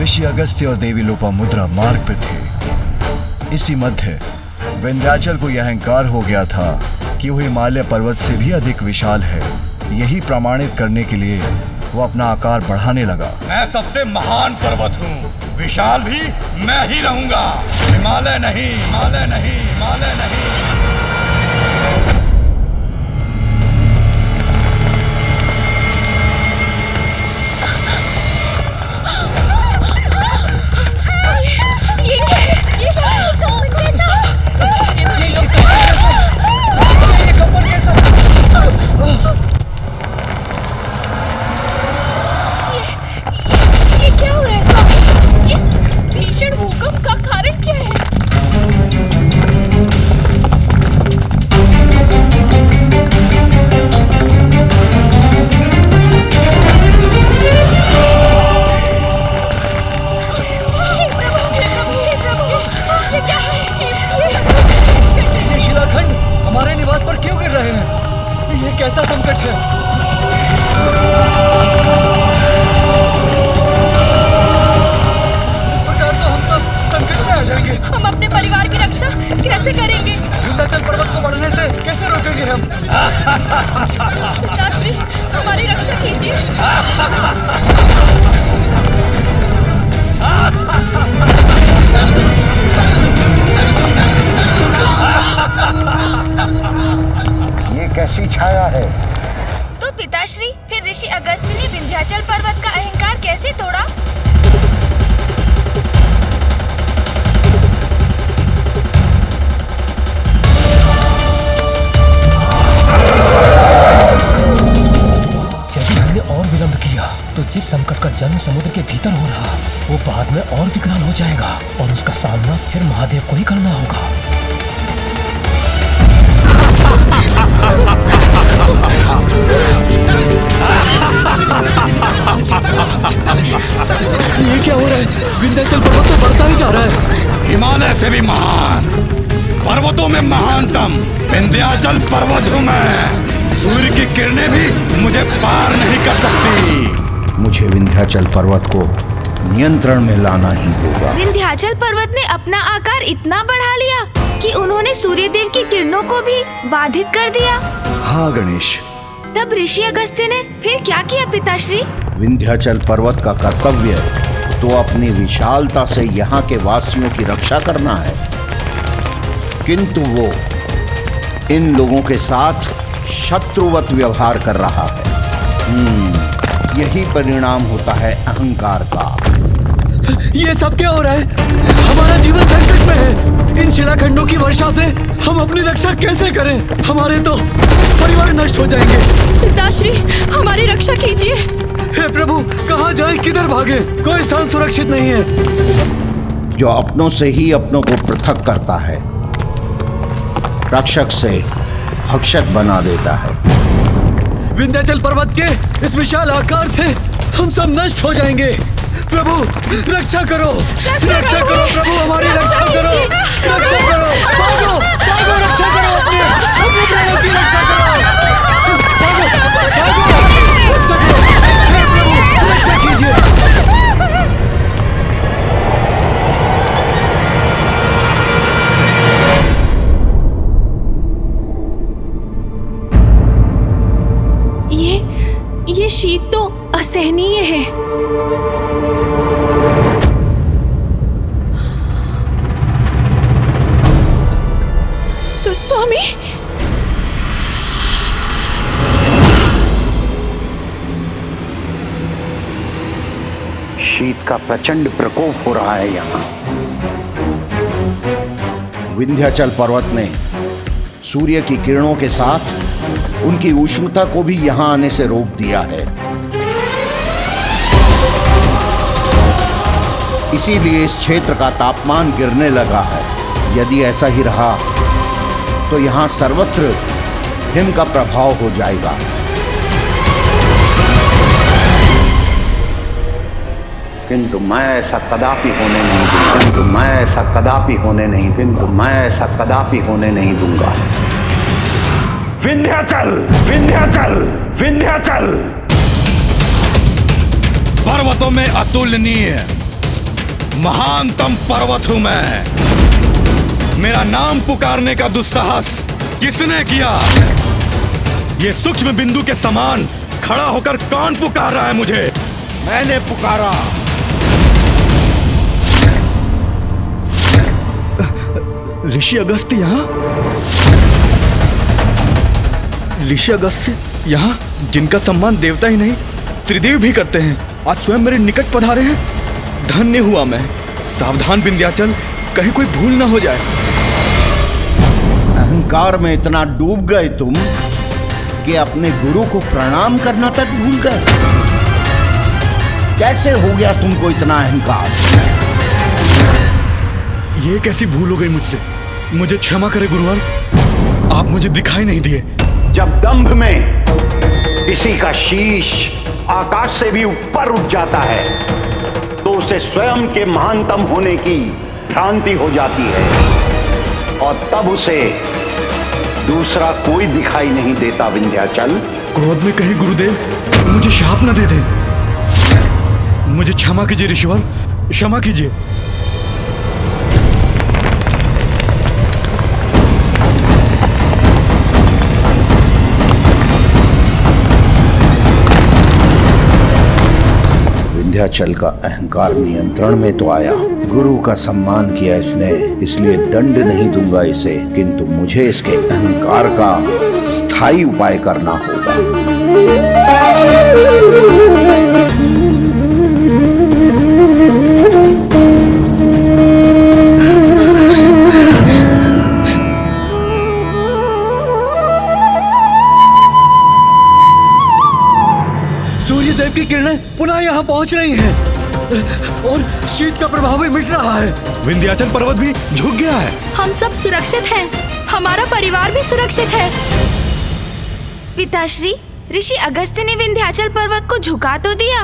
ऋषि अगस्त्य और देवी लोपामुद्रा मार्ग पर थे। इसी मध्य विंध्याचल को यह अहंकार हो गया था कि वो हिमालय पर्वत से भी अधिक विशाल है। यही प्रमाणित करने के लिए वो अपना आकार बढ़ाने लगा। मैं सबसे महान पर्वत हूँ, विशाल भी मैं ही रहूंगा। हिमालय नहीं, हिमालय नहीं, हिमालय नहीं। भूकंप का कारण क्या है? ये शिलाखंड हमारे निवास पर क्यों गिर रहे हैं? ये कैसा संकट है? हम अपने परिवार की रक्षा कैसे करेंगे? विंध्याचल पर्वत को बढ़ने से कैसे रोकेंगे हम? पिताश्री, हमारी रक्षा कीजिए। ये कैसी छाया है? तो पिताश्री, फिर ऋषि अगस्त्य ने विंध्याचल पर्वत का अहंकार कैसे तोड़ा? और विलंब किया तो जिस संकट का जन्म समुद्र के भीतर हो रहा वो बाद में और विकराल हो जाएगा और उसका सामना फिर महादेव को ही करना होगा। ये क्या हो रहा है? विंध्याचल पर्वत तो बढ़ता ही जा रहा है। हिमालय से भी महान, पर्वतों में महानतम विंध्याचल पर्वत हूँ मैं। सूर्य की किरणें भी मुझे पार नहीं कर सकती। मुझे विंध्याचल पर्वत को नियंत्रण में लाना ही होगा। विंध्याचल पर्वत ने अपना आकार इतना बढ़ा लिया कि उन्होंने सूर्यदेव की किरणों को भी बाधित कर दिया। हाँ गणेश। तब ऋषि अगस्त्य ने फिर क्या किया पिताश्री? विंध्याचल पर्वत का कर्तव्य तो अपनी विशालता से यहाँ के वासियों की रक्षा करना है, किंतु वो इन लोगों के साथ शत्रुवत व्यवहार कर रहा है। यही परिणाम होता है अहंकार का। ये सब क्या हो रहा है? हमारा जीवन संकट में है। इन शिलाखंडों की वर्षा से हम अपनी रक्षा कैसे करें? हमारे तो परिवार नष्ट हो जाएंगे। पिताश्री, हमारी रक्षा कीजिए। हे प्रभु, कहाँ जाए, किधर भागे? कोई स्थान सुरक्षित नहीं है। जो अपनों से ही अपनों को पृथक करता है, रक्षक से भक्षक बना देता है। विंध्याचल पर्वत के इस विशाल आकार से हम सब नष्ट हो जाएंगे। प्रभु रक्षा करो, रक्षा करो प्रभु, हमारी रक्षा करो, रक्षा करो, भागो, भागो, रक्षा करो, अपने प्राणों की रक्षा करो, भागो। ये शीत तो असहनीय है। स्वामी, शीत का प्रचंड प्रकोप हो रहा है यहाँ। विंध्याचल पर्वत ने सूर्य की किरणों के साथ उनकी उष्णता को भी यहाँ आने से रोक दिया है। इसीलिए इस क्षेत्र का तापमान गिरने लगा है। यदि ऐसा ही रहा तो यहाँ सर्वत्र हिम का प्रभाव हो जाएगा। किंतु मैं ऐसा कदापि होने नहीं दूंगा। किंतु मैं ऐसा कदापि होने नहीं किंतु मैं ऐसा कदापि होने नहीं दूंगा। विंध्याचल, विंध्याचल, विंध्याचल। पर्वतों में अतुलनीय महानतम पर्वत हूं मैं। मेरा नाम पुकारने का दुस्साहस किसने किया? ये सूक्ष्म बिंदु के समान खड़ा होकर कौन पुकार रहा है मुझे? मैंने पुकारा। ऋषि अगस्त्य यहाँ? ऋषि अगस्त्य यहाँ, जिनका सम्मान देवता ही नहीं त्रिदेव भी करते हैं, आज स्वयं मेरे निकट पधारे हैं। धन्य हुआ मैं। सावधान विंध्याचल, कहीं कोई भूल ना हो जाए। अहंकार में इतना डूब गए तुम कि अपने गुरु को प्रणाम करना तक भूल गए। कैसे हो गया तुमको इतना अहंकार? ये कैसी भूल हो गई मुझसे? मुझे क्षमा करे गुरुवर, आप मुझे दिखाई नहीं दिए। जब दंभ में किसी का शीश आकाश से भी ऊपर उठ जाता है तो उसे स्वयं के महानतम होने की भ्रांति हो जाती है और तब उसे दूसरा कोई दिखाई नहीं देता। विंध्याचल, क्रोध में कहीं गुरुदेव मुझे शाप न दे दे। मुझे क्षमा कीजिए ऋषिवर, क्षमा कीजिए। विंध्याचल का अहंकार नियंत्रण में तो आया। गुरु का सम्मान किया इसने, इसलिए दंड नहीं दूंगा इसे, किंतु मुझे इसके अहंकार का स्थायी उपाय करना होगा। सूर्यदेव की किरणें पुनः यहाँ पहुंच रही हैं और शीत का प्रभाव भी मिट रहा है। विंध्याचल पर्वत भी झुक गया है। हम सब सुरक्षित हैं। हमारा परिवार भी सुरक्षित है। पिताश्री, ऋषि अगस्त्य ने विंध्याचल पर्वत को झुका तो दिया,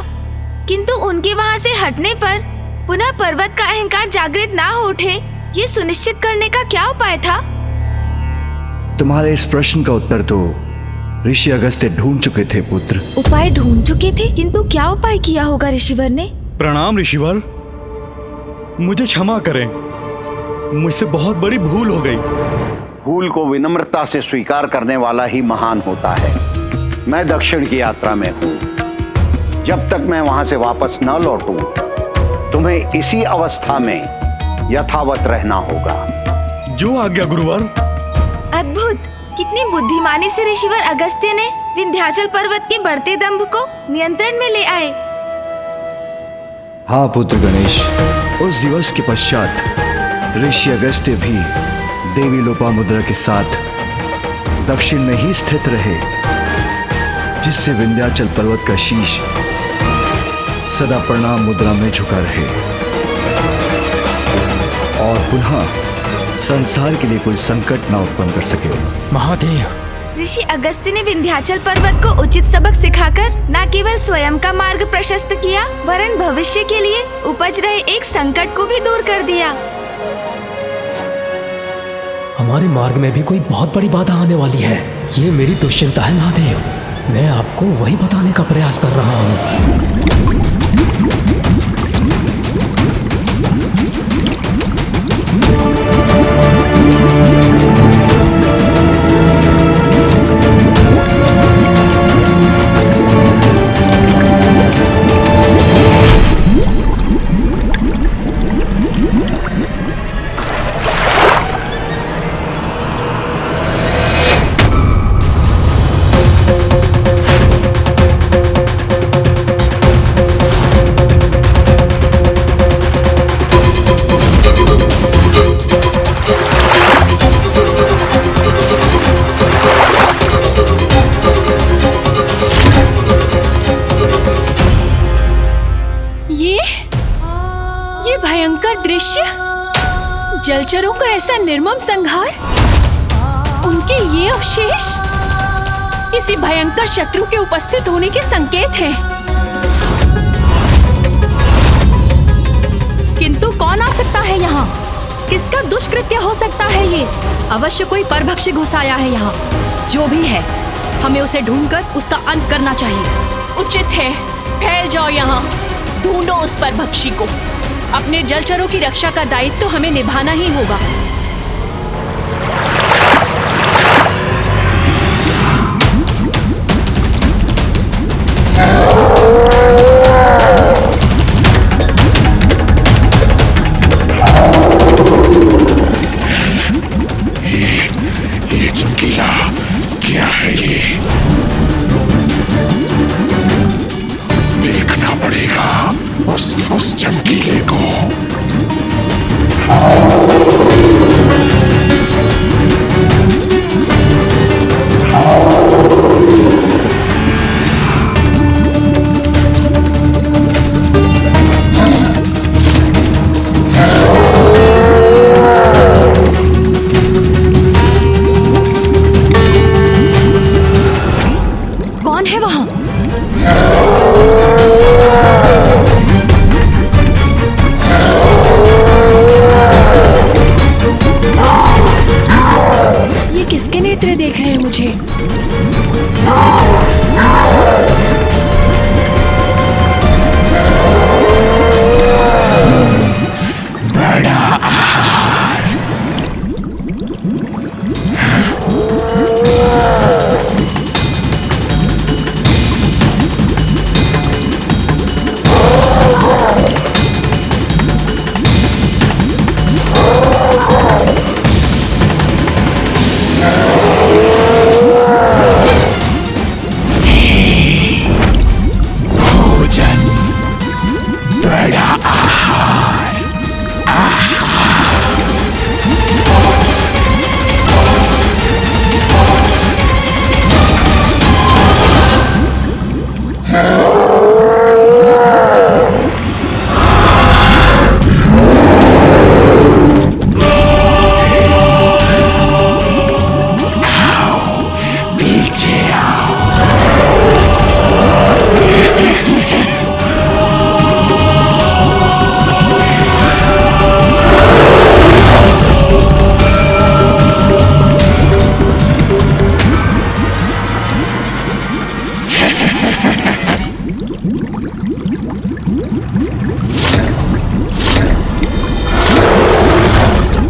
किंतु उनके वहाँ से हटने पर पुनः पर्वत का अहंकार जागृत ना हो उठे, ये सुनिश्चित करने का क्या उपाय था? तुम्हारे इस प्रश्न का उत्तर तो ऋषि अगस्त्य ढूंढ चुके थे पुत्र। उपाय ढूंढ चुके थे, किंतु क्या उपाय किया होगा ऋषिवर ने? प्रणाम ऋषिवर, मुझे क्षमा करें, मुझसे बहुत बड़ी भूल हो गई। भूल को विनम्रता से स्वीकार करने वाला ही महान होता है। मैं दक्षिण की यात्रा में हूँ। जब तक मैं वहां से वापस न लौटूं, तुम्हें इसी अवस्था में यथावत रहना होगा। जो आज्ञा गुरुवर। अद्भुत! कितनी बुद्धिमानी से ऋषिवर अगस्त्य ने विंध्याचल पर्वत के बढ़ते दंभ को नियंत्रण में ले आए। हाँ पुत्र गणेश, उस दिवस के पश्चात ऋषि अगस्त्य भी देवी लोपामुद्रा के साथ दक्षिण में ही स्थित रहे, जिससे विंध्याचल पर्वत का शीश सदा प्रणाम मुद्रा में झुका रहे और पुनः संसार के लिए कोई संकट ना उत्पन्न कर सके। महादेव, ऋषि अगस्त्य ने विंध्याचल पर्वत को उचित सबक सिखाकर न केवल स्वयं का मार्ग प्रशस्त किया, वरन भविष्य के लिए उपज रहे एक संकट को भी दूर कर दिया। हमारे मार्ग में भी कोई बहुत बड़ी बाधा आने वाली है। ये मेरी दुश्चिंता है महादेव। मैं आपको वही बताने का प्रयास कर रहा हूँ। भयंकर दृश्य, जलचरों का ऐसा निर्मम संहार, उनके ये अवशेष किसी भयंकर शत्रु के उपस्थित होने के संकेत हैं। किंतु कौन आ सकता है यहाँ? किसका दुष्कृत्य हो सकता है ये? अवश्य कोई परभक्षी घुस आया है यहाँ। जो भी है, हमें उसे ढूंढकर उसका अंत करना चाहिए। उचित है, फैल जाओ यहाँ, ढूंढो उस परभक्षी को। अपने जलचरों की रक्षा का दायित्व तो हमें निभाना ही होगा। ये चमकीला क्या है? ये देखना पड़ेगा उस चमकीले को। कौन है वहाँ? ये किसके नेत्र देख रहे हैं मुझे? बड़ा आहार। भोजन, बड़ा आहार। पीछे आओ।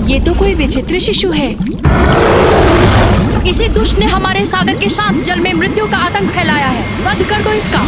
ये तो कोई विचित्र शिशु है। इसी दुष्ट ने हमारे सागर के शांत जल में मृत्यु का आतंक फैलाया है। वध कर दो इसका।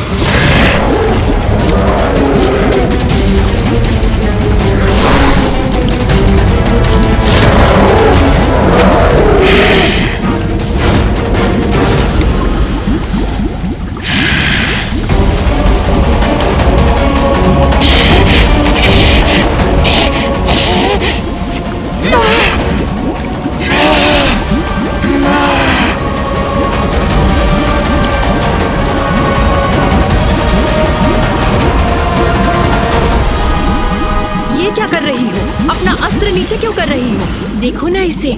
क्या कर रही हो? अपना अस्त्र नीचे क्यों कर रही हो? देखो ना इसे,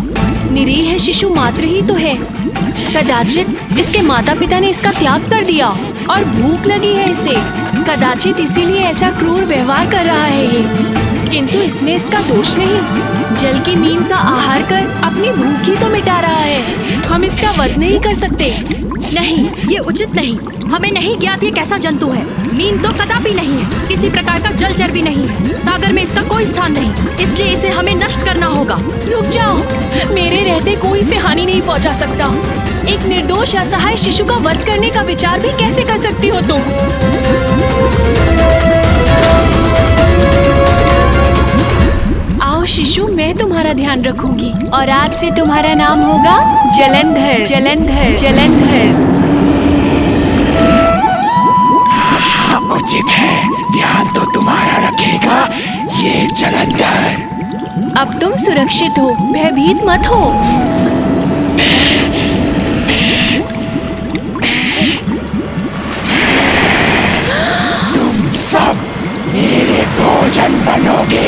निरीह है शिशु मात्र ही तो है। कदाचित इसके माता पिता ने इसका त्याग कर दिया और भूख लगी है इसे। कदाचित इसीलिए ऐसा क्रूर व्यवहार कर रहा है ये। किंतु इसमें इसका दोष नहीं। जल की नींद का आहार कर अपनी भूख ही तो मिटा रहा है। हम इसका वध नहीं कर सकते। नहीं, ये उचित नहीं। हमें नहीं ज्ञात ये कैसा जंतु है। नींद तो कदापि नहीं है। किसी प्रकार का जलचर भी नहीं है। सागर में इसका कोई स्थान नहीं, इसलिए इसे हमें नष्ट करना होगा। रुक जाओ, मेरे रहते कोई इसे हानि नहीं पहुंचा सकता। एक निर्दोष असहाय शिशु का वध करने का विचार भी कैसे कर सकती हो तुम? आओ शिशु, मैं तुम्हारा ध्यान रखूंगी और आज से तुम्हारा नाम होगा जलंधर। जलंधर, जलंधर। उचित है, ध्यान तो तुम्हारा रखेगा ये जलंधर। अब तुम सुरक्षित हो, भयभीत मत हो। तुम सब मेरे भोजन बनोगे।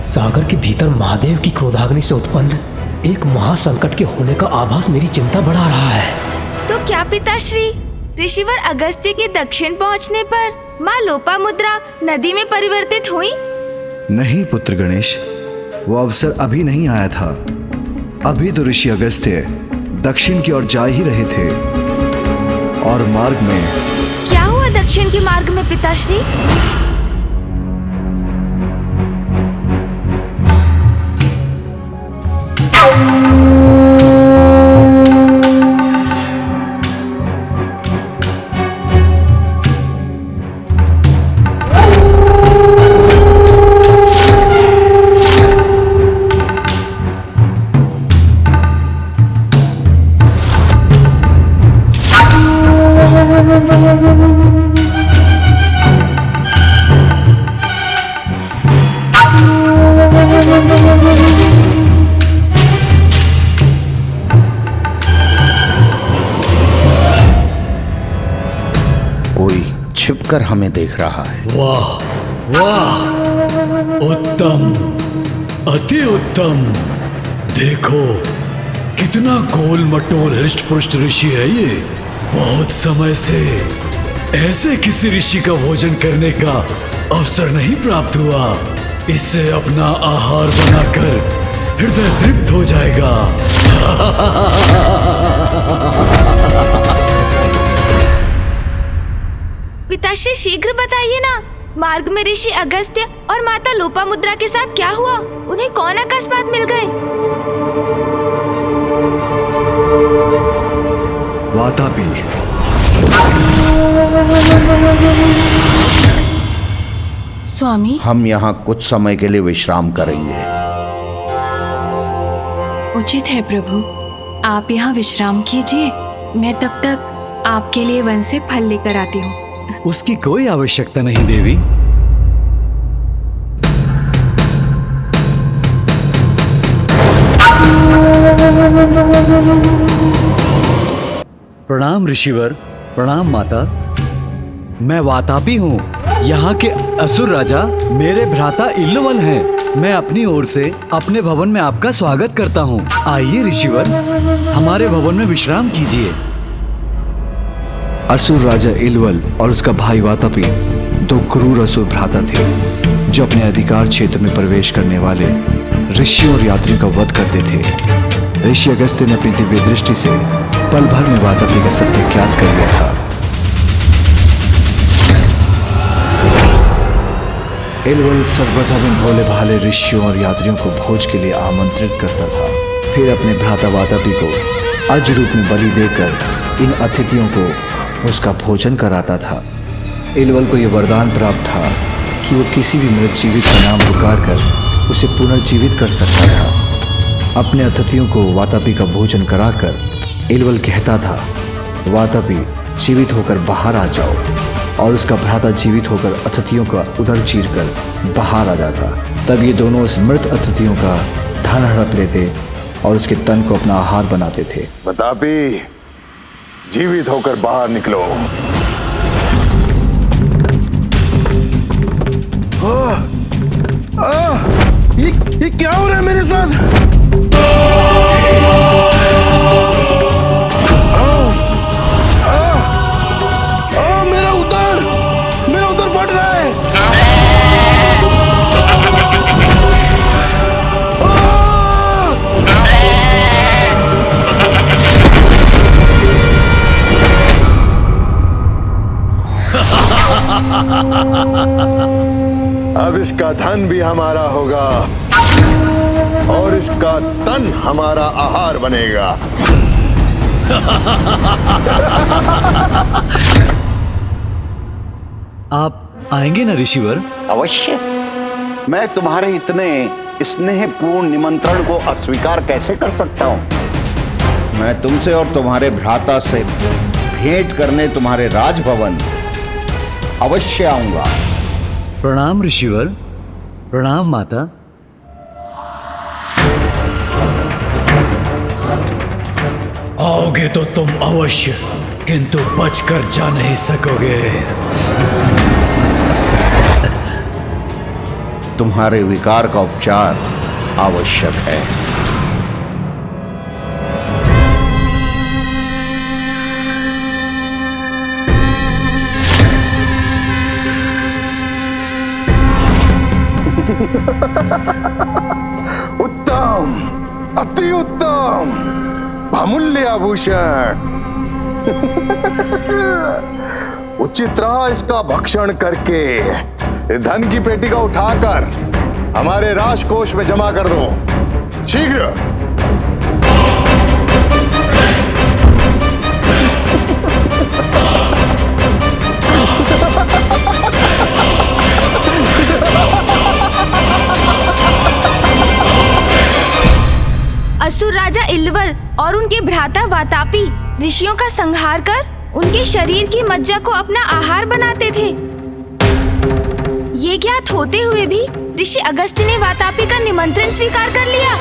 सागर के भीतर महादेव की क्रोधाग्नि से उत्पन्न एक महासंकट के होने का आभास मेरी चिंता बढ़ा रहा है। तो क्या पिताश्री, ऋषिवर अगस्त्य के दक्षिण पहुंचने पर माँ लोपामुद्रा नदी में परिवर्तित हुई? नहीं पुत्र गणेश, वो अवसर अभी नहीं आया था। अभी तो ऋषि अगस्त्य दक्षिण की ओर जा ही रहे थे और मार्ग में। क्या हुआ दक्षिण के मार्ग में पिताश्री? कोई छिपकर हमें देख रहा है। वाह वाह, उत्तम, अति उत्तम। देखो कितना गोल मटोल हृष्ट पुष्ट ऋषि है ये। बहुत समय से ऐसे किसी ऋषि का भोजन करने का अवसर नहीं प्राप्त हुआ। इससे अपना आहार बनाकर हृदय तृप्त हो जाएगा। पिताश्री शीघ्र बताइए ना, मार्ग में ऋषि अगस्त्य और माता लोपामुद्रा के साथ क्या हुआ? उन्हें कौन अकस्मात मिल गए? वातापी। स्वामी, हम यहाँ कुछ समय के लिए विश्राम करेंगे। उचित है प्रभु, आप यहाँ विश्राम कीजिए। मैं तब तक आपके लिए वन से फल लेकर आती हूँ। उसकी कोई आवश्यकता नहीं देवी। प्रणाम ऋषिवर, प्रणाम माता। मैं वातापी हूँ। यहाँ के असुर राजा मेरे भ्राता इल्लवल हैं। मैं अपनी ओर से अपने भवन में आपका स्वागत करता हूँ। आइए ऋषिवर, हमारे भवन में विश्राम कीजिए। असुर राजा इल्वल और उसका भाई वातापी दो क्रूर असुर भ्राता थे जो अपने अधिकार क्षेत्र में प्रवेश करने वाले ऋषियों और यात्रियों का वध करते थे। ऋषि अगस्त्य ने अपनी दिव्य दृष्टि से पल भर में वातापी का सत्य ज्ञात कर लिया था। इल्वल सर्वथा में भोले भाले ऋषियों और यात्रियों को भोज के लिए आमंत्रित करता था। फिर अपने भ्राता वातापी को अज रूप में बलि देकर इन अतिथियों को उसका भोजन कराता था। इल्वल को यह वरदान प्राप्त था कि वो किसी भी मृत जीवित का नाम पुकार कर उसे पुनर्जीवित कर सकता था। अपने अतिथियों को वातापी का भोजन कराकर इल्वल कहता था, वातापी जीवित होकर बाहर आ जाओ, और उसका भ्राता जीवित होकर अतिथियों का उदर चीर कर बाहर आ जाता। तब ये दोनों उस मृत अतिथियों का धन हड़प लेते और उसके तन को अपना आहार बनाते थे। वातापी, जीवित होकर बाहर निकलो। ये क्या हो रहा है मेरे साथ? मेरा उदर फट रहा है। अब इसका धन भी हमारा होगा। और इसका तन हमारा आहार बनेगा। आप आएंगे ना ऋषिवर? अवश्य। मैं तुम्हारे इतने स्नेहपूर्ण निमंत्रण को अस्वीकार कैसे कर सकता हूं? मैं तुमसे और तुम्हारे भ्राता से भेंट करने तुम्हारे राजभवन अवश्य आऊंगा। प्रणाम ऋषिवर। प्रणाम माता। आओगे तो तुम अवश्य, किंतु बचकर जा नहीं सकोगे। तुम्हारे विकार का उपचार आवश्यक है। उत्तम, अति उत्तम, अमूल्य आभूषण। उचित रहा इसका भक्षण करके धन की पेटी का उठाकर हमारे राजकोष में जमा कर दो, शीघ्र। असुर राजा इल्वल और उनके भ्राता वातापी ऋषियों का संहार कर उनके शरीर की मज्जा को अपना आहार बनाते थे। ये ज्ञात होते हुए भी ऋषि अगस्त्य ने वातापी का निमंत्रण स्वीकार कर लिया।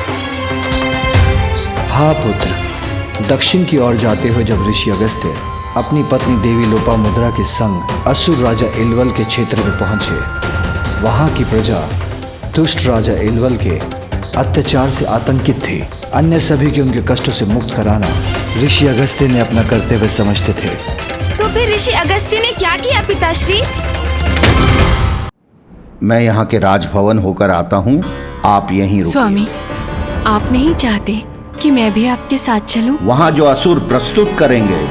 हाँ पुत्र, दक्षिण की ओर जाते हुए जब ऋषि अगस्त्य अपनी पत्नी देवी लोपामुद्रा के संग असुर राजा इल्वल के क्षेत्र में पहुंचे, वहां की प्रजा दुष्ट राजा इल्वल के अत्याचार से आतंकित थी। अन्य सभी के उनके कष्टों से मुक्त कराना ऋषि अगस्त्य ने अपना कर्तव्य समझते थे। तो फिर ऋषि अगस्त्य ने क्या किया पिताश्री? मैं यहाँ के राजभवन होकर आता हूँ, आप यहीं रुकिए। स्वामी, आप नहीं चाहते कि मैं भी आपके साथ चलूं? वहाँ जो असुर प्रस्तुत करेंगे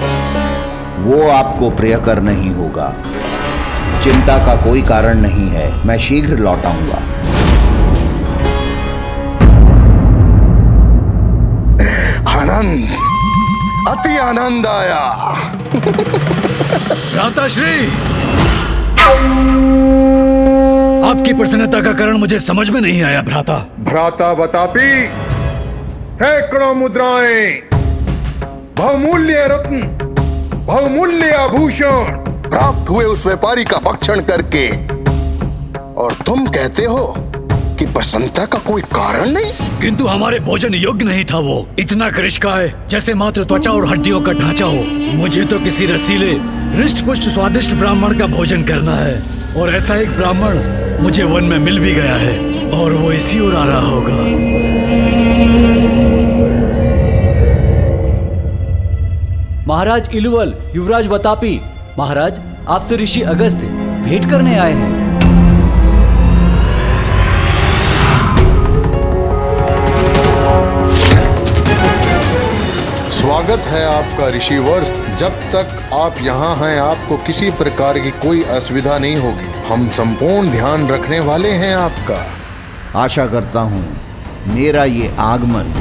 वो आपको प्रियकर नहीं होगा। चिंता का कोई कारण नहीं है, मैं शीघ्र लौट आऊंगा। आनंद, अति आनंद आया। भ्राताश्री, आपकी प्रसन्नता का कारण मुझे समझ में नहीं आया भ्राता। भ्राता वातापी, सैकड़ों मुद्राएं, बहुमूल्य रत्न, बहुमूल्य आभूषण प्राप्त हुए उस व्यापारी का भक्षण करके, और तुम कहते हो कि प्रसन्नता का कोई कारण नहीं? किंतु हमारे भोजन योग्य नहीं था वो। इतना कृष्णकाय जैसे मात्र त्वचा और हड्डियों का ढांचा हो। मुझे तो किसी रसीले हृष्ट पुष्ट स्वादिष्ट ब्राह्मण का भोजन करना है, और ऐसा एक ब्राह्मण मुझे वन में मिल भी गया है, और वो इसी ओर आ रहा होगा। महाराज इल्वल, युवराज वातापी, महाराज आपसे ऋषि अगस्त्य भेंट करने आए हैं। स्वागत है आपका ऋषिवर। जब तक आप यहाँ हैं आपको किसी प्रकार की कोई असुविधा नहीं होगी। हम संपूर्ण ध्यान रखने वाले हैं आपका। आशा करता हूँ मेरा ये आगमन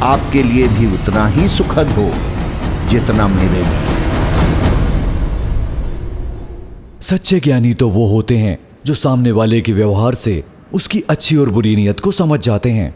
आपके लिए भी उतना ही सुखद हो जितना मेरे लिए। सच्चे ज्ञानी तो वो होते हैं जो सामने वाले के व्यवहार से उसकी अच्छी और बुरी नीयत को समझ जाते हैं।